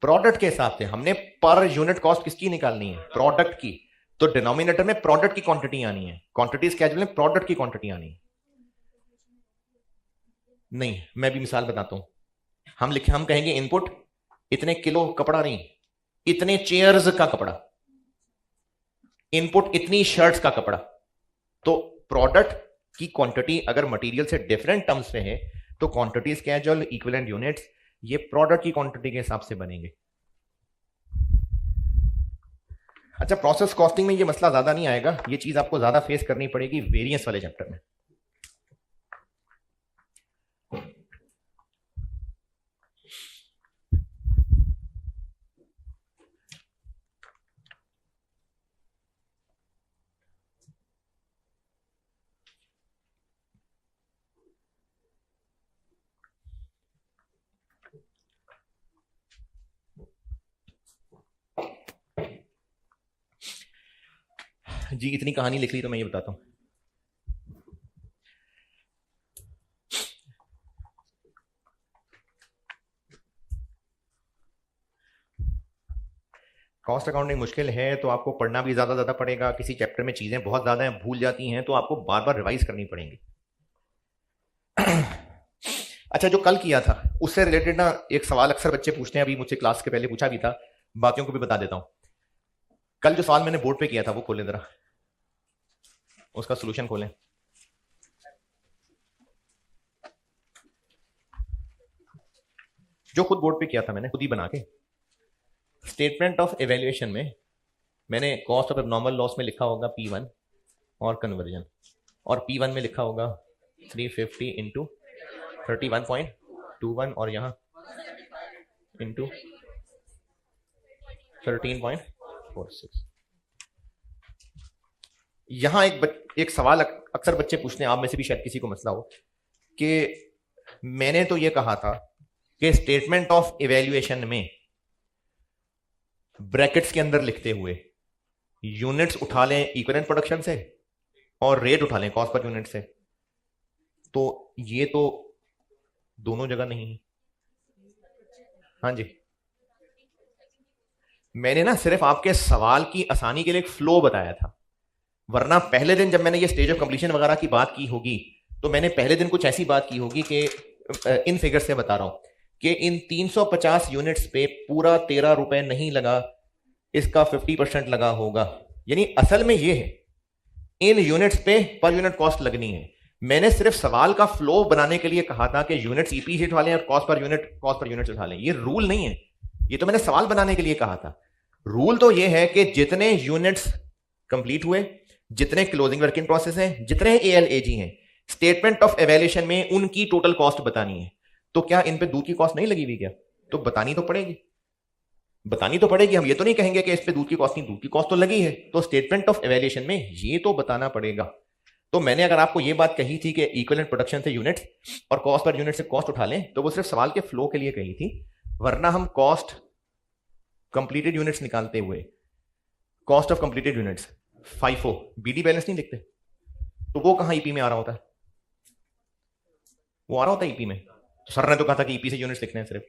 Speaker 1: प्रोडक्ट के हिसाब से, हमने पर यूनिट कॉस्ट किसकी निकालनी है? प्रोडक्ट की। तो डिनोमिनेटर में प्रोडक्ट की क्वांटिटी आनी है, क्वांटिटी स्केड्यूल में प्रोडक्ट की क्वांटिटी आनी है। नहीं, मैं भी मिसाल बताता हूं। हम कहेंगे इनपुट इतने किलो कपड़ा नहीं, इतने चेयर्स का कपड़ा। इनपुट इतनी शर्ट्स का कपड़ा। तो प्रोडक्ट की क्वांटिटी अगर मटेरियल से डिफरेंट टर्म्स में है तो क्वांटिटी स्केड्यूल, इक्विवेलेंट यूनिट्स, ये प्रोडक्ट की क्वांटिटी के हिसाब से बनेंगे। अच्छा, प्रोसेस कॉस्टिंग में ये मसला ज्यादा नहीं आएगा, ये चीज आपको ज्यादा फेस करनी पड़ेगी वेरिएंस वाले चैप्टर में। जी, इतनी कहानी लिख ली तो मैं ये बताता हूं। कॉस्ट अकाउंटिंग मुश्किल है तो आपको पढ़ना भी ज्यादा पड़ेगा। किसी चैप्टर में चीजें बहुत ज्यादा हैं, भूल जाती हैं, तो आपको बार बार रिवाइज करनी पड़ेंगी। अच्छा, जो कल किया था उससे रिलेटेड ना एक सवाल अक्सर बच्चे पूछते हैं, अभी मुझसे क्लास के पहले पूछा भी था, बाकियों को भी बता देता हूं। कल जो सवाल मैंने बोर्ड पे किया था वो खोलें जरा, उसका सोल्यूशन खोलें। जो खुद बोर्ड पे किया था मैंने खुद ही बना के, स्टेटमेंट ऑफ एवेल्युएशन में मैंने कॉस्ट ऑफ एबनॉर्मल लॉस में लिखा होगा P1 और कन्वर्जन, और P1 में लिखा होगा 350 इंटू 31.21 और यहां इंटू 13.46। यहां एक सवाल अक्सर बच्चे पूछते हैं, आप में से भी शायद किसी को मसला हो, कि मैंने तो ये कहा था कि स्टेटमेंट ऑफ इवैल्यूएशन में ब्रैकेट्स के अंदर लिखते हुए यूनिट्स उठा लें इक्विवेलेंट प्रोडक्शन से और रेट उठा लें कॉस्ट पर यूनिट से, तो ये तो दोनों जगह नहीं है। हाँ जी, मैंने ना सिर्फ आपके सवाल की आसानी के लिए एक फ्लो बताया था, वरना पहले दिन जब मैंने ये स्टेज ऑफ कंप्लीशन वगैरह की बात की होगी तो मैंने पहले दिन कुछ ऐसी बात की होगी कि इन फिगर से बता रहा हूं कि इन 350 यूनिट्स पे पूरा 13 रुपए नहीं लगा, इसका 50% लगा होगा। यानी असल में ये है, इन यूनिट्स पे पर यूनिट कॉस्ट लगनी है। मैंने सिर्फ सवाल का फ्लो बनाने के लिए कहा था कि यूनिट्स ईपी से उठा लें और कॉस्ट पर यूनिट उठा लें। ये रूल नहीं है, ये तो मैंने सवाल बनाने के लिए कहा था। रूल तो ये है कि जितने यूनिट्स कंप्लीट हुए, जितने क्लोजिंग वर्क इन प्रोसेस हैं, जितने एएलएजी हैं, स्टेटमेंट ऑफ एवेल्यूएशन में उनकी टोटल कॉस्ट बतानी है। तो क्या इन पे दूध की कॉस्ट नहीं लगी हुई क्या? तो बतानी तो पड़ेगी, बतानी तो पड़ेगी। हम ये तो नहीं कहेंगे कि इस पे दूध की कॉस्ट नहीं, दूध की कॉस्ट तो लगी है, तो स्टेटमेंट ऑफ एवेल्यूएशन में ये तो बताना पड़ेगा। तो मैंने अगर आपको ये बात कही थी कि इक्विवेलेंट प्रोडक्शन से यूनिट्स और कॉस्ट पर यूनिट से कॉस्ट उठा लें, तो वो सिर्फ सवाल के फ्लो के लिए कही थी, वरना हम कॉस्ट कंप्लीटेड यूनिट्स निकालते हुए cost of completed units FIFO BD balance नहीं लिखते, तो वो कहां ईपी में आ रहा होता है? वो आ रहा होता है ईपी में। तो सर ने तो कहा था कि ईपी से यूनिट्स लिखने हैं सिर्फ,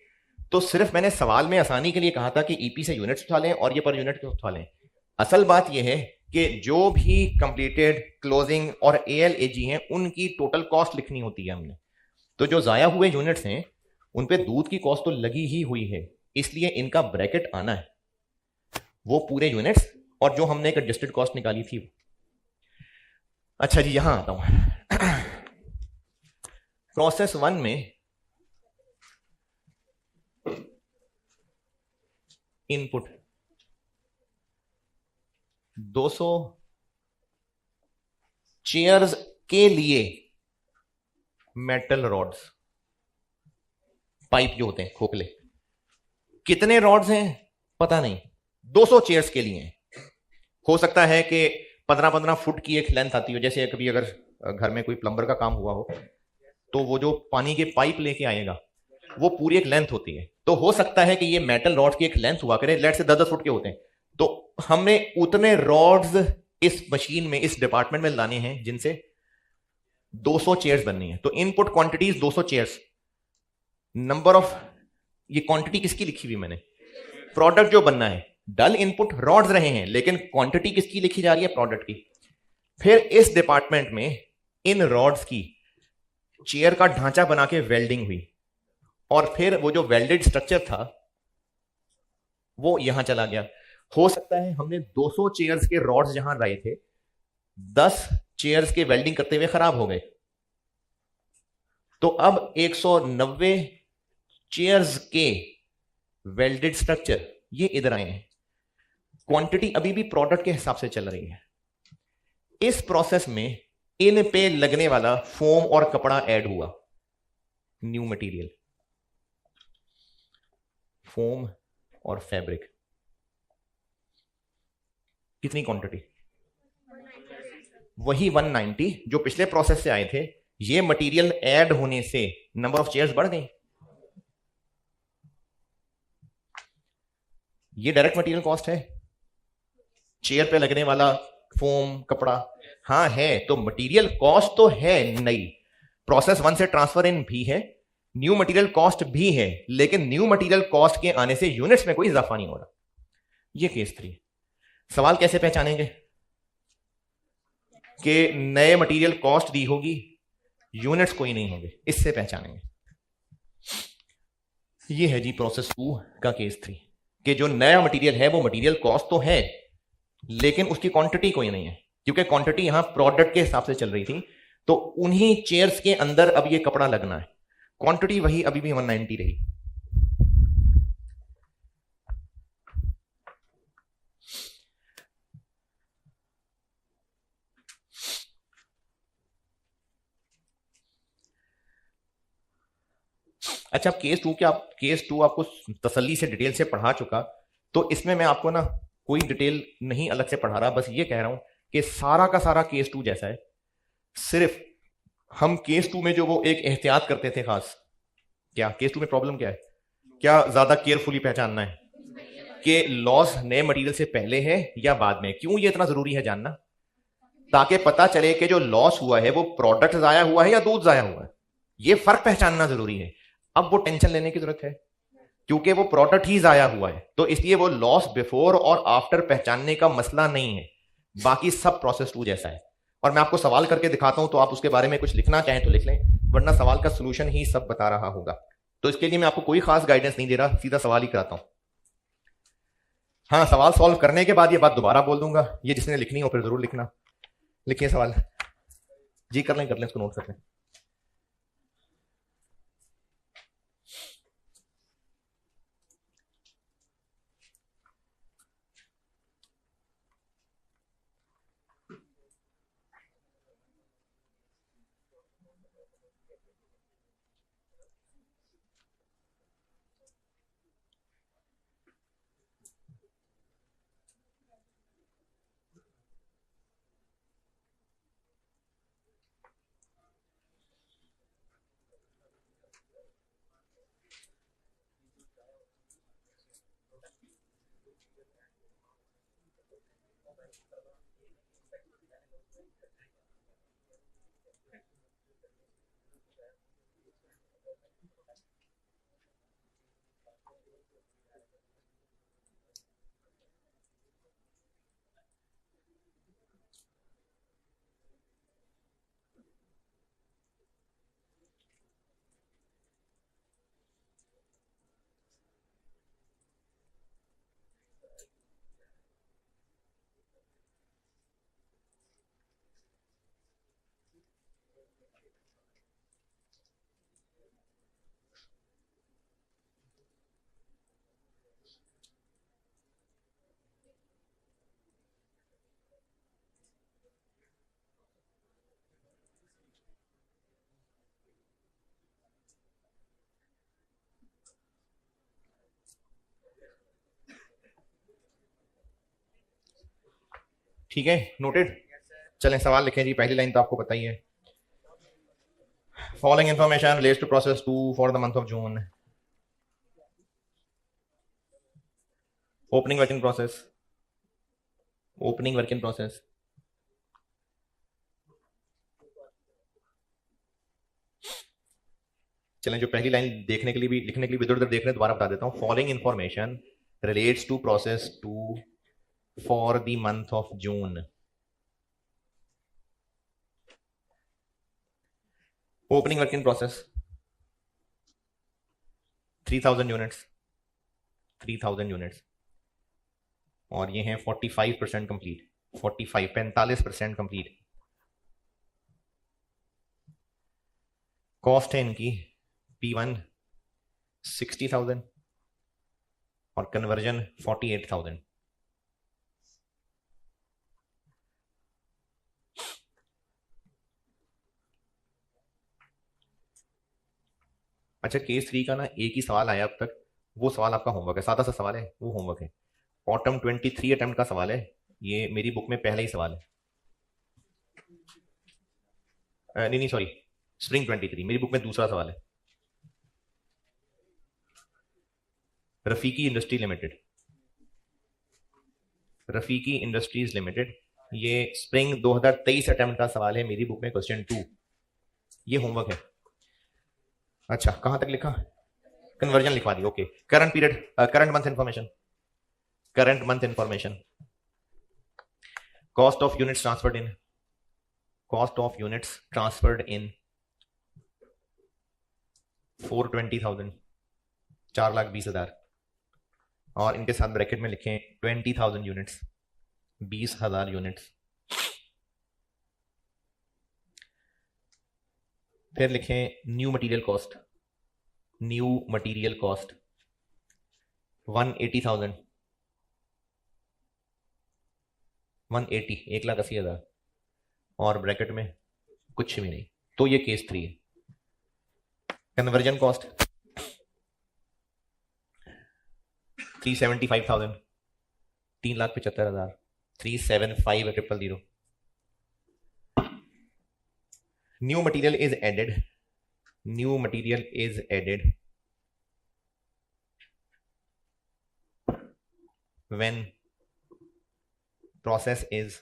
Speaker 1: तो सिर्फ मैंने सवाल में आसानी के लिए कहा था कि ईपी से यूनिट्स उठा लें और ये पर यूनिट उठा लें। असल बात यह है कि जो भी कंप्लीटेड, क्लोजिंग और एएलएजी हैं उनकी टोटल कॉस्ट लिखनी होती है हमने। तो जो जाया हुए यूनिट्स हैं उन पे दूध की कॉस्ट तो लगी ही हुई है, इसलिए इनका ब्रैकेट आना है वो पूरे यूनिट्स और जो हमने एक एडजस्टेड कॉस्ट निकाली थी। अच्छा जी, यहां आता हूं। प्रोसेस 1 में इनपुट 200 चेयर्स के लिए मेटल रॉड्स, पाइप जो होते हैं खोखले, कितने रॉड्स हैं पता नहीं, 200 चेयर्स के लिए हैं। हो सकता है कि 15-15 फुट की एक लेंथ आती हो, जैसे कभी अगर घर में कोई प्लम्बर का काम हुआ हो तो वो जो पानी के पाइप लेके आएगा वो पूरी एक लेंथ होती है। तो हो सकता है कि ये मेटल रॉड्स की एक लेंथ हुआ करे, लेट से 10-10 फुट के होते हैं, तो हमने उतने रॉड्स इस मशीन में, इस डिपार्टमेंट में लाने हैं जिनसे 200 चेयर्स बननी है। तो input quantities 200 chairs, number of, ये क्वांटिटी किसकी लिखी हुई मैंने? प्रोडक्ट जो बनना है, डल इनपुट रॉड्स रहे हैं लेकिन क्वांटिटी किसकी लिखी जा रही है? प्रोडक्ट की। फिर इस डिपार्टमेंट में इन रॉड्स की चेयर का ढांचा बना के वेल्डिंग हुई, और फिर वो जो वेल्डेड स्ट्रक्चर था वो यहां चला गया। हो सकता है हमने 200 चेयर्स के रॉड्स जहां लाए थे, 10 चेयर्स के वेल्डिंग करते हुए खराब हो गए, तो अब 190 चेयर्स के वेल्डेड स्ट्रक्चर ये इधर आए हैं। क्वांटिटी अभी भी प्रोडक्ट के हिसाब से चल रही है। इस प्रोसेस में इन पे लगने वाला फोम और कपड़ा ऐड हुआ, न्यू मटेरियल, फोम और फैब्रिक। कितनी क्वांटिटी? वही 190 जो पिछले प्रोसेस से आए थे। ये मटेरियल ऐड होने से नंबर ऑफ चेयर्स बढ़ गई। ये डायरेक्ट मटेरियल कॉस्ट है, चेयर पे लगने वाला फोम कपड़ा, हाँ है। तो मटेरियल कॉस्ट तो है नई, प्रोसेस 1 से ट्रांसफर इन भी है, न्यू मटेरियल कॉस्ट भी है, लेकिन न्यू मटेरियल कॉस्ट के आने से यूनिट्स में कोई इजाफा नहीं हो रहा। ये केस 3। सवाल कैसे पहचानेंगे कि नए मटेरियल कॉस्ट दी होगी, यूनिट्स कोई नहीं होंगे? इससे पहचानेंगे। ये है जी प्रोसेस 2 का केस 3 कि जो नया मटेरियल है वो मटेरियल कॉस्ट तो है लेकिन उसकी क्वांटिटी कोई नहीं है, क्योंकि क्वांटिटी यहां प्रोडक्ट के हिसाब से चल रही थी। तो उन्हीं चेयर्स के अंदर अब ये कपड़ा लगना है, क्वांटिटी वही अभी भी 190 रही। अच्छा, केस टू आपको तसल्ली से डिटेल से पढ़ा चुका, तो इसमें मैं आपको ना कोई डिटेल नहीं अलग से पढ़ा रहा, बस ये कह रहा हूं कि सारा का सारा केस टू जैसा है। सिर्फ हम केस टू में जो वो एक एहतियात करते थे खास, क्या केस टू में प्रॉब्लम क्या है, क्या ज्यादा केयरफुली पहचानना है कि लॉस नए मटेरियल से पहले है या बाद में। क्यों ये इतना जरूरी है जानना, ताकि पता चले कि जो लॉस हुआ है वो प्रोडक्ट जाया हुआ है या दूध जाया हुआ है। ये फर्क पहचानना जरूरी है। अब वो टेंशन लेने की जरूरत है क्योंकि वो प्रोडक्ट ही जाया हुआ है, तो इसलिए वो लॉस बिफोर और आफ्टर पहचानने का मसला नहीं है। बाकी सब प्रोसेस टू जैसा है। और मैं आपको सवाल करके दिखाता हूं, तो आप उसके बारे में कुछ लिखना चाहें तो लिख लें, वरना सवाल का सोल्यूशन ही सब बता रहा होगा। तो इसके लिए मैं आपको कोई खास गाइडेंस नहीं दे रहा, सीधा सवाल ही कराता हूं। हाँ, सवाल सॉल्व करने के बाद ये बात दोबारा बोल दूंगा, ये जिसने लिखनी हो फिर जरूर लिखना। लिखिए सवाल जी, कर लें इसको नोट कर लें। ठीक है, नोटेड। चलें सवाल लिखें जी। पहली लाइन तो आपको पता ही है, following information relates to process 2 for the month of June. Opening work in process, opening work in process, चलें जो पहली लाइन देखने के लिए भी लिखने के लिए इधर उधर देख रहे हैं, दोबारा बता देता हूं। Following information relates to process 2 for the month of June. Opening work in process 3000 units, 3000 units, और ये हैं 45% कंप्लीट, 45% कंप्लीट। कॉस्ट है इनकी P1 60,000 और कन्वर्जन 48,000। अच्छा, केस 3 का ना एक ही सवाल आया अब तक, वो सवाल आपका होमवर्क है, सादा सा सवाल है, वो होमवर्क है। ऑटम 23 अटेम्प्ट का सवाल है, ये मेरी बुक में पहला ही सवाल है। नहीं सॉरी, स्प्रिंग 23 मेरी बुक में दूसरा सवाल है। Rafiki industry limited, Rafiki industries limited, ये स्प्रिंग 2023 अटेम्प्ट का सवाल है, मेरी बुक में क्वेश्चन 2। ये होमवर्क है। अच्छा, कहां तक लिखा, कन्वर्जन लिखवा दी, okay. Current period, current month information, current month information, cost of units transferred in, cost of units transferred in 420,000, 4,20,000 और इनके साथ ब्रैकेट में लिखें 20,000 यूनिट्स, 20,000 यूनिट्स। फिर लिखें new material cost, new material cost 180,000, 180, 1,80,000 और ब्रैकेट में कुछ भी नहीं। तो ये केस 3 है। Conversion cost 375,000, 3,75,000, 375,000। New material is added, new material is added when process is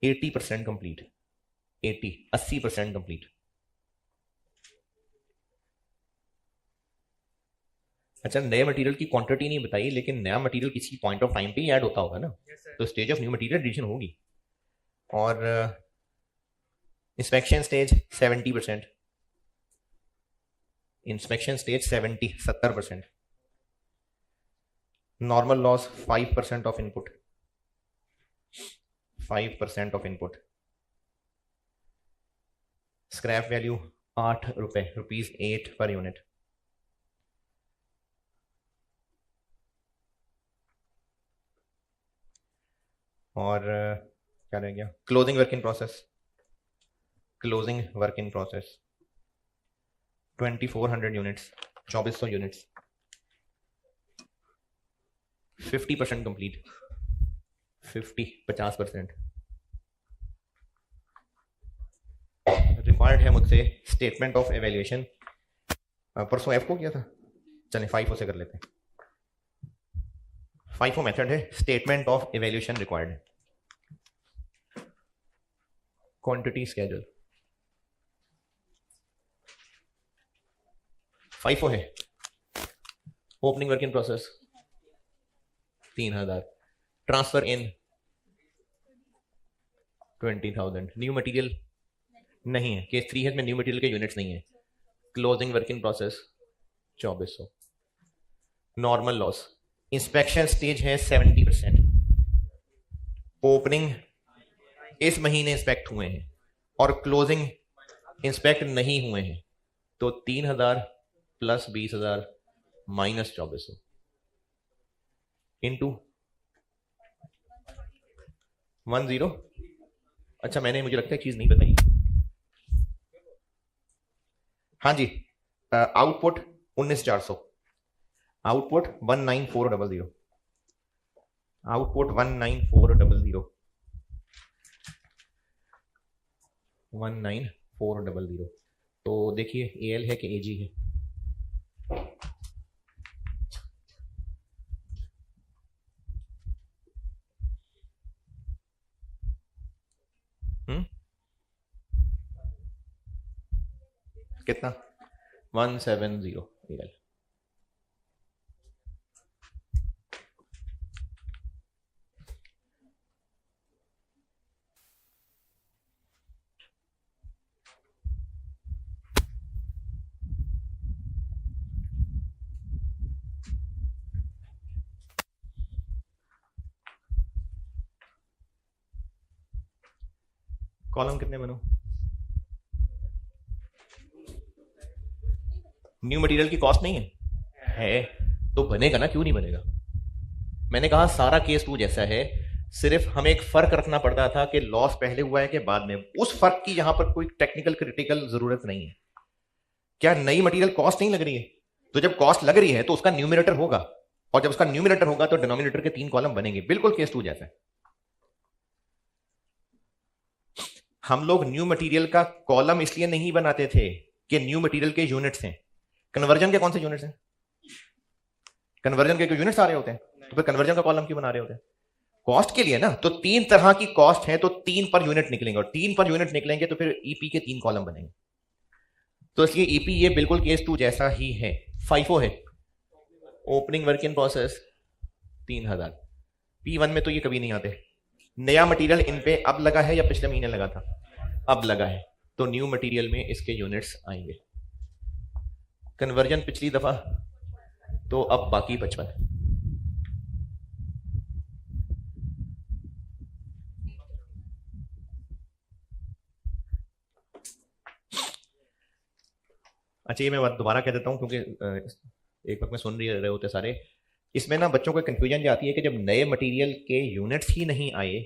Speaker 1: 80% complete, 80% complete। अच्छा, नए मटेरियल की क्वांटिटी नहीं बताई, लेकिन नया मटेरियल किसी पॉइंट ऑफ टाइम पे ही ऐड होता होगा ना। तो stage of new material addition होगी। और inspection stage 70%, inspection stage 70% normal loss 5% of input, 5% of input. Scrap value 8 रुपए, ₹8 पर यूनिट। और क्या रह गया? Closing work in process, closing work in process 2400 units, 2400 units, 50% complete, 50% required है मुझसे statement of evaluation. परसों एफ को किया था, चलें 5O से कर लेते हैं। 5O मेथड है, स्टेटमेंट ऑफ एवेल्यूएशन रिक्वायर्ड है। क्वांटिटी स्केड्यूल 5O है। Opening work in process 3,000, transfer in 20,000, new material नहीं है, केस 3 है, में न्यू मटेरियल के यूनिट्स नहीं है। Closing work in process 2400। Normal loss, inspection stage है 70%, ओपनिंग इस महीने इंस्पेक्ट हुए हैं और क्लोजिंग इंस्पेक्ट नहीं हुए हैं, तो 3,000 प्लस 20,000 माइनस 2400 इंटू 10। अच्छा, मैंने मुझे लगता है चीज नहीं बताई। हाँ जी, आउटपुट 19,400, आउटपुट 19400, आउटपुट 19400, 19400। तो देखिए एल है कि एजी है? कितना? 170 एल। कॉलम कितने बनो? न्यू मटेरियल की कॉस्ट नहीं है तो बनेगा ना, क्यों नहीं बनेगा? मैंने कहा सारा केस 2 जैसा है, सिर्फ हमें एक फर्क रखना पड़ता था कि लॉस पहले हुआ है कि बाद में। उस फर्क की यहां पर कोई टेक्निकल क्रिटिकल जरूरत नहीं है। क्या नई मटेरियल कॉस्ट नहीं लग रही है? तो जब कॉस्ट लग रही है तो उसका न्यूमरेटर होगा, और जब उसका न्यूमरेटर होगा तो डिनोमिनेटर के 3 कॉलम बनेंगे, बिल्कुल केस 2 जैसा है। हम लोग न्यू मटेरियल का कॉलम इसलिए नहीं बनाते थे कि न्यू मटेरियल के यूनिट्स हैं। कन्वर्जन के कौन से यूनिट्स हैं? कन्वर्जन के यूनिट्स आ रहे होते हैं, तो फिर कन्वर्जन का कॉलम क्यों बना रहे होते हैं? कॉस्ट के लिए ना। तो 3 तरह की कॉस्ट है, तो 3 पर यूनिट निकलेंगे, और 3 पर यूनिट निकलेंगे तो फिर ईपी के 3 कॉलम बनेंगे। तो इसलिए ईपी ये बिल्कुल केस 2 जैसा ही है। 5O है, opening work in process 3,000। P1 में तो ये कभी नहीं आते। नया मटेरियल इन पे अब लगा है या पिछले महीने लगा था? अब लगा है, तो न्यू मटेरियल में इसके यूनिट्स आएंगे। कन्वर्जन पिछली दफा, तो अब बाकी 55। अच्छा, ये मैं बात दोबारा कह देता हूं क्योंकि एक वक्त में सुन रहे होते सारे। इसमें ना बच्चों को कंफ्यूजन जाती है कि जब नए मटेरियल के यूनिट्स ही नहीं आए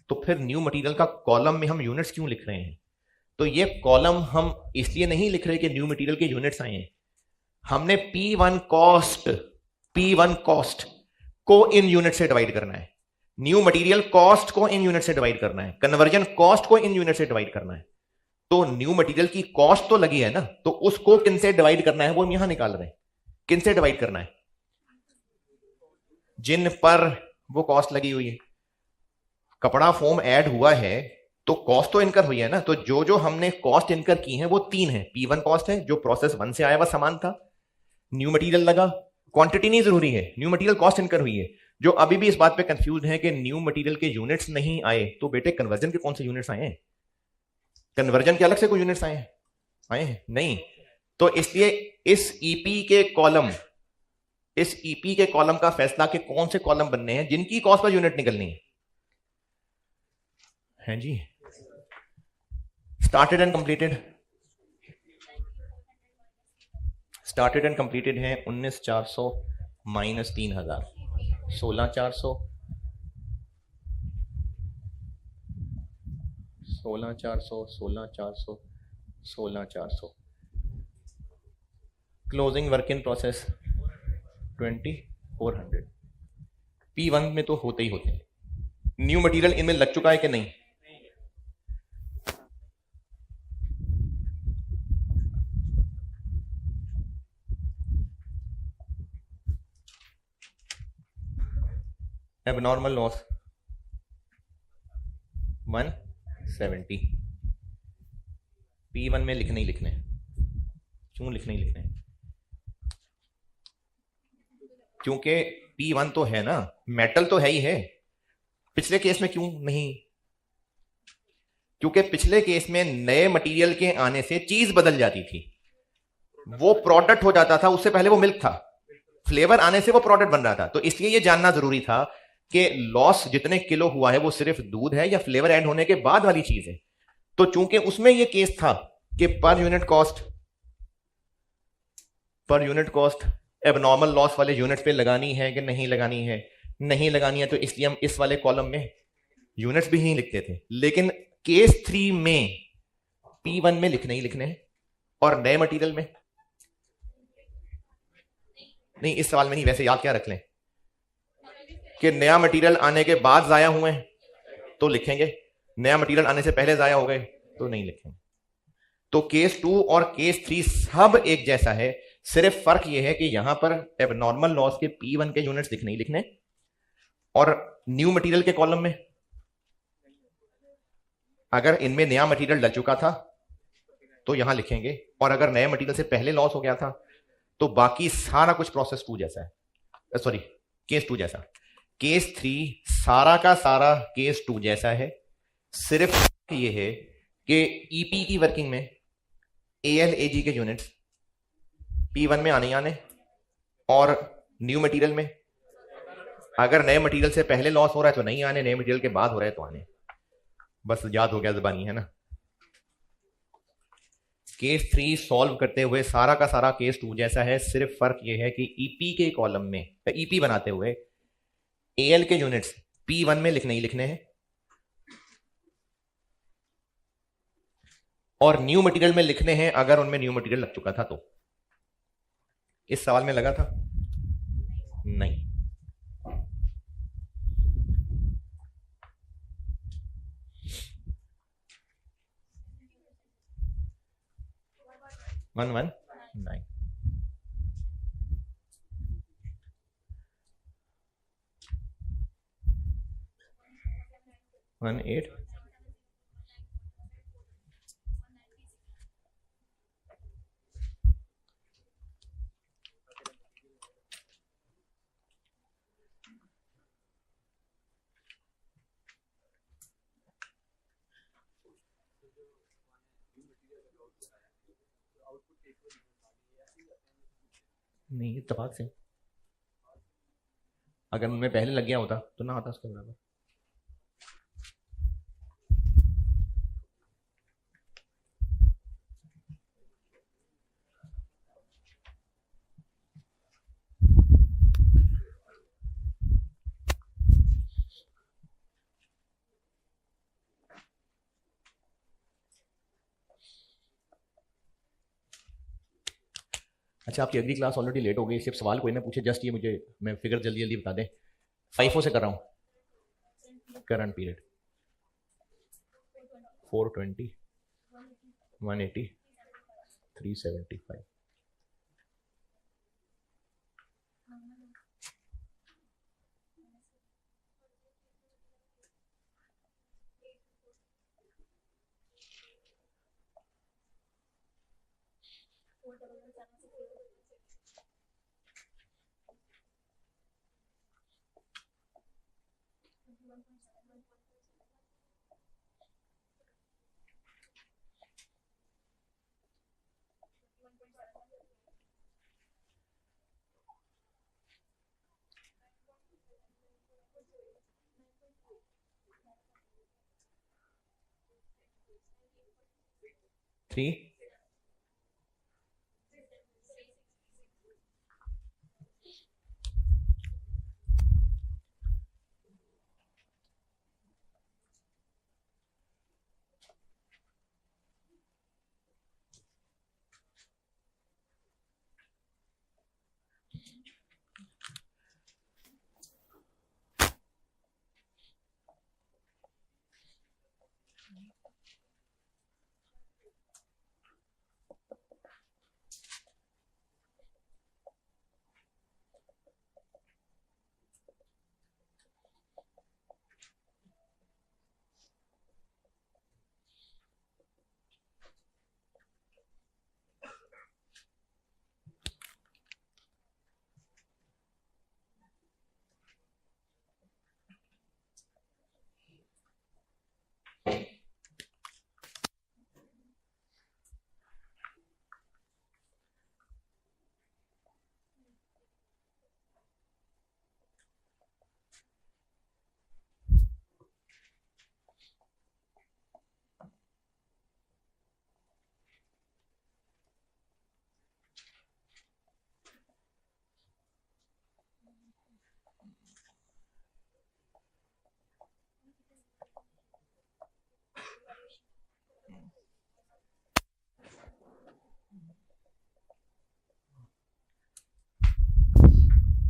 Speaker 1: तो फिर न्यू मटेरियल का कॉलम में हम यूनिट्स क्यों लिख रहे हैं। तो ये कॉलम हम इसलिए नहीं लिख रहे कि न्यू मटेरियल के यूनिट्स आए हैं। हमने P1 कॉस्ट को इन यूनिट से डिवाइड करना है, न्यू मटेरियल कॉस्ट को इन यूनिट से डिवाइड करना है, कन्वर्जन कॉस्ट को इन यूनिट से डिवाइड करना है। तो न्यू मटेरियल की कॉस्ट तो लगी है ना, तो उसको किन से डिवाइड करना है वो हम यहां निकाल रहे हैं। किन से डिवाइड करना है? जिन पर वो कॉस्ट लगी हुई है। कपड़ा फोम ऐड हुआ है तो कॉस्ट तो इनकर हुई है ना, तो जो जो हमने कॉस्ट इनकर की है वो 3 है। P1 कॉस्ट है जो प्रोसेस 1 से आया हुआ सामान था, न्यू मटेरियल लगा, क्वांटिटी नहीं जरूरी है, न्यू मटेरियल कॉस्ट इनकर हुई है। जो अभी भी इस बात पे कंफ्यूज है कि न्यू मटेरियल के यूनिट्स नहीं आए, तो बेटे कन्वर्जन के कौन से यूनिट्स आए हैं? कन्वर्जन के अलग से कोई यूनिट्स आए हैं नहीं। तो इसलिए इस ईपी के कॉलम का फैसला कि कौन से कॉलम बनने हैं जिनकी कॉस्ट पर यूनिट निकलनी है जी। स्टार्टेड एंड कंप्लीटेड है 19,400 minus 3,000, 16,400, 16,400, 16,400, 16,400। Closing work in process 2,400। P1 में तो होते ही होते हैं। न्यू मटेरियल इनमें लग चुका है कि नहीं? Abnormal loss 170। P1 में लिखने ही लिखने। क्यों लिखने ही लिखने? क्योंकि P1 तो है ना, मेटल तो है ही है। पिछले केस में क्यों नहीं? क्योंकि पिछले केस में नए मटेरियल के आने से चीज बदल जाती थी, वो प्रोडक्ट हो जाता था। उससे पहले वो मिल्क था, फ्लेवर आने से वो प्रोडक्ट बन रहा था। तो इसलिए ये जानना जरूरी था कि लॉस जितने किलो हुआ है वो सिर्फ दूध है या फ्लेवर ऐड होने के बाद वाली चीज है। तो चूंकि उसमें ये केस था कि per unit cost abnormal loss वाले यूनिट पे लगानी है कि नहीं लगानी है, नहीं लगानी है, तो इसलिए हम इस वाले कॉलम में यूनिट्स भी ही लिखते थे। लेकिन केस 3 में P1 में लिखने ही लिखने हैं और नए मटेरियल में नहीं। इस सवाल में नहीं, वैसे याद क्या रख लें कि नया मटेरियल आने के बाद जाया हुए हैं तो लिखेंगे, नया मटेरियल आने से पहले जाया हो गए तो नहीं लिखेंगे। तो केस 2 और केस 3 सब एक जैसा है, सिर्फ फर्क यह है कि यहां पर एबनॉर्मल लॉस के P1 के यूनिट्स लिखने ही लिखने, और न्यू मटेरियल के कॉलम में अगर इनमें नया मटेरियल डल चुका था तो यहां लिखेंगे, और अगर नए मटेरियल से पहले लॉस हो गया था तो बाकी सारा कुछ प्रोसेस 2 जैसा है, सॉरी केस 2 जैसा। केस 3 सारा का सारा केस 2 जैसा है, सिर्फ ये है कि ईपी की वर्किंग में ALAG के यूनिट्स P1 में आने और न्यू मटेरियल में अगर नए मटेरियल से पहले लॉस हो रहा है तो नहीं आने, नए मटेरियल के बाद हो रहा है तो आने। बस याद हो गया, जबानी है ना। केस 3 सॉल्व करते हुए सारा का सारा केस 2 जैसा है, सिर्फ फर्क यह है कि ईपी के कॉलम में ईपी बनाते हुए AL के यूनिट्स P1 में लिखने ही लिखने हैं और न्यू मटेरियल में लिखने हैं अगर उनमें न्यू मटेरियल लग चुका था तो। इस सवाल में लगा था? नहीं। वन 9 1 8
Speaker 2: आउटपुट एक
Speaker 1: नहीं, इत्तेफाक से। अगर उनमें पहले लग गया होता तो ना आता उसके बराबर। अच्छा, आपकी अगली क्लास ऑलरेडी लेट हो गई, सिर्फ सवाल कोई ना पूछे, जस्ट ये मुझे, मैं फिगर जल्दी जल्दी बता दें। 5 से कर रहा हूँ। Current period 420, 180, 375। थ्री।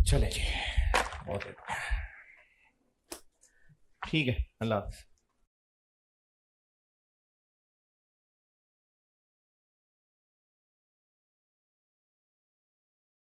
Speaker 1: चले जी, बहुत ठीक है, अल्लाह हाफ़िज़।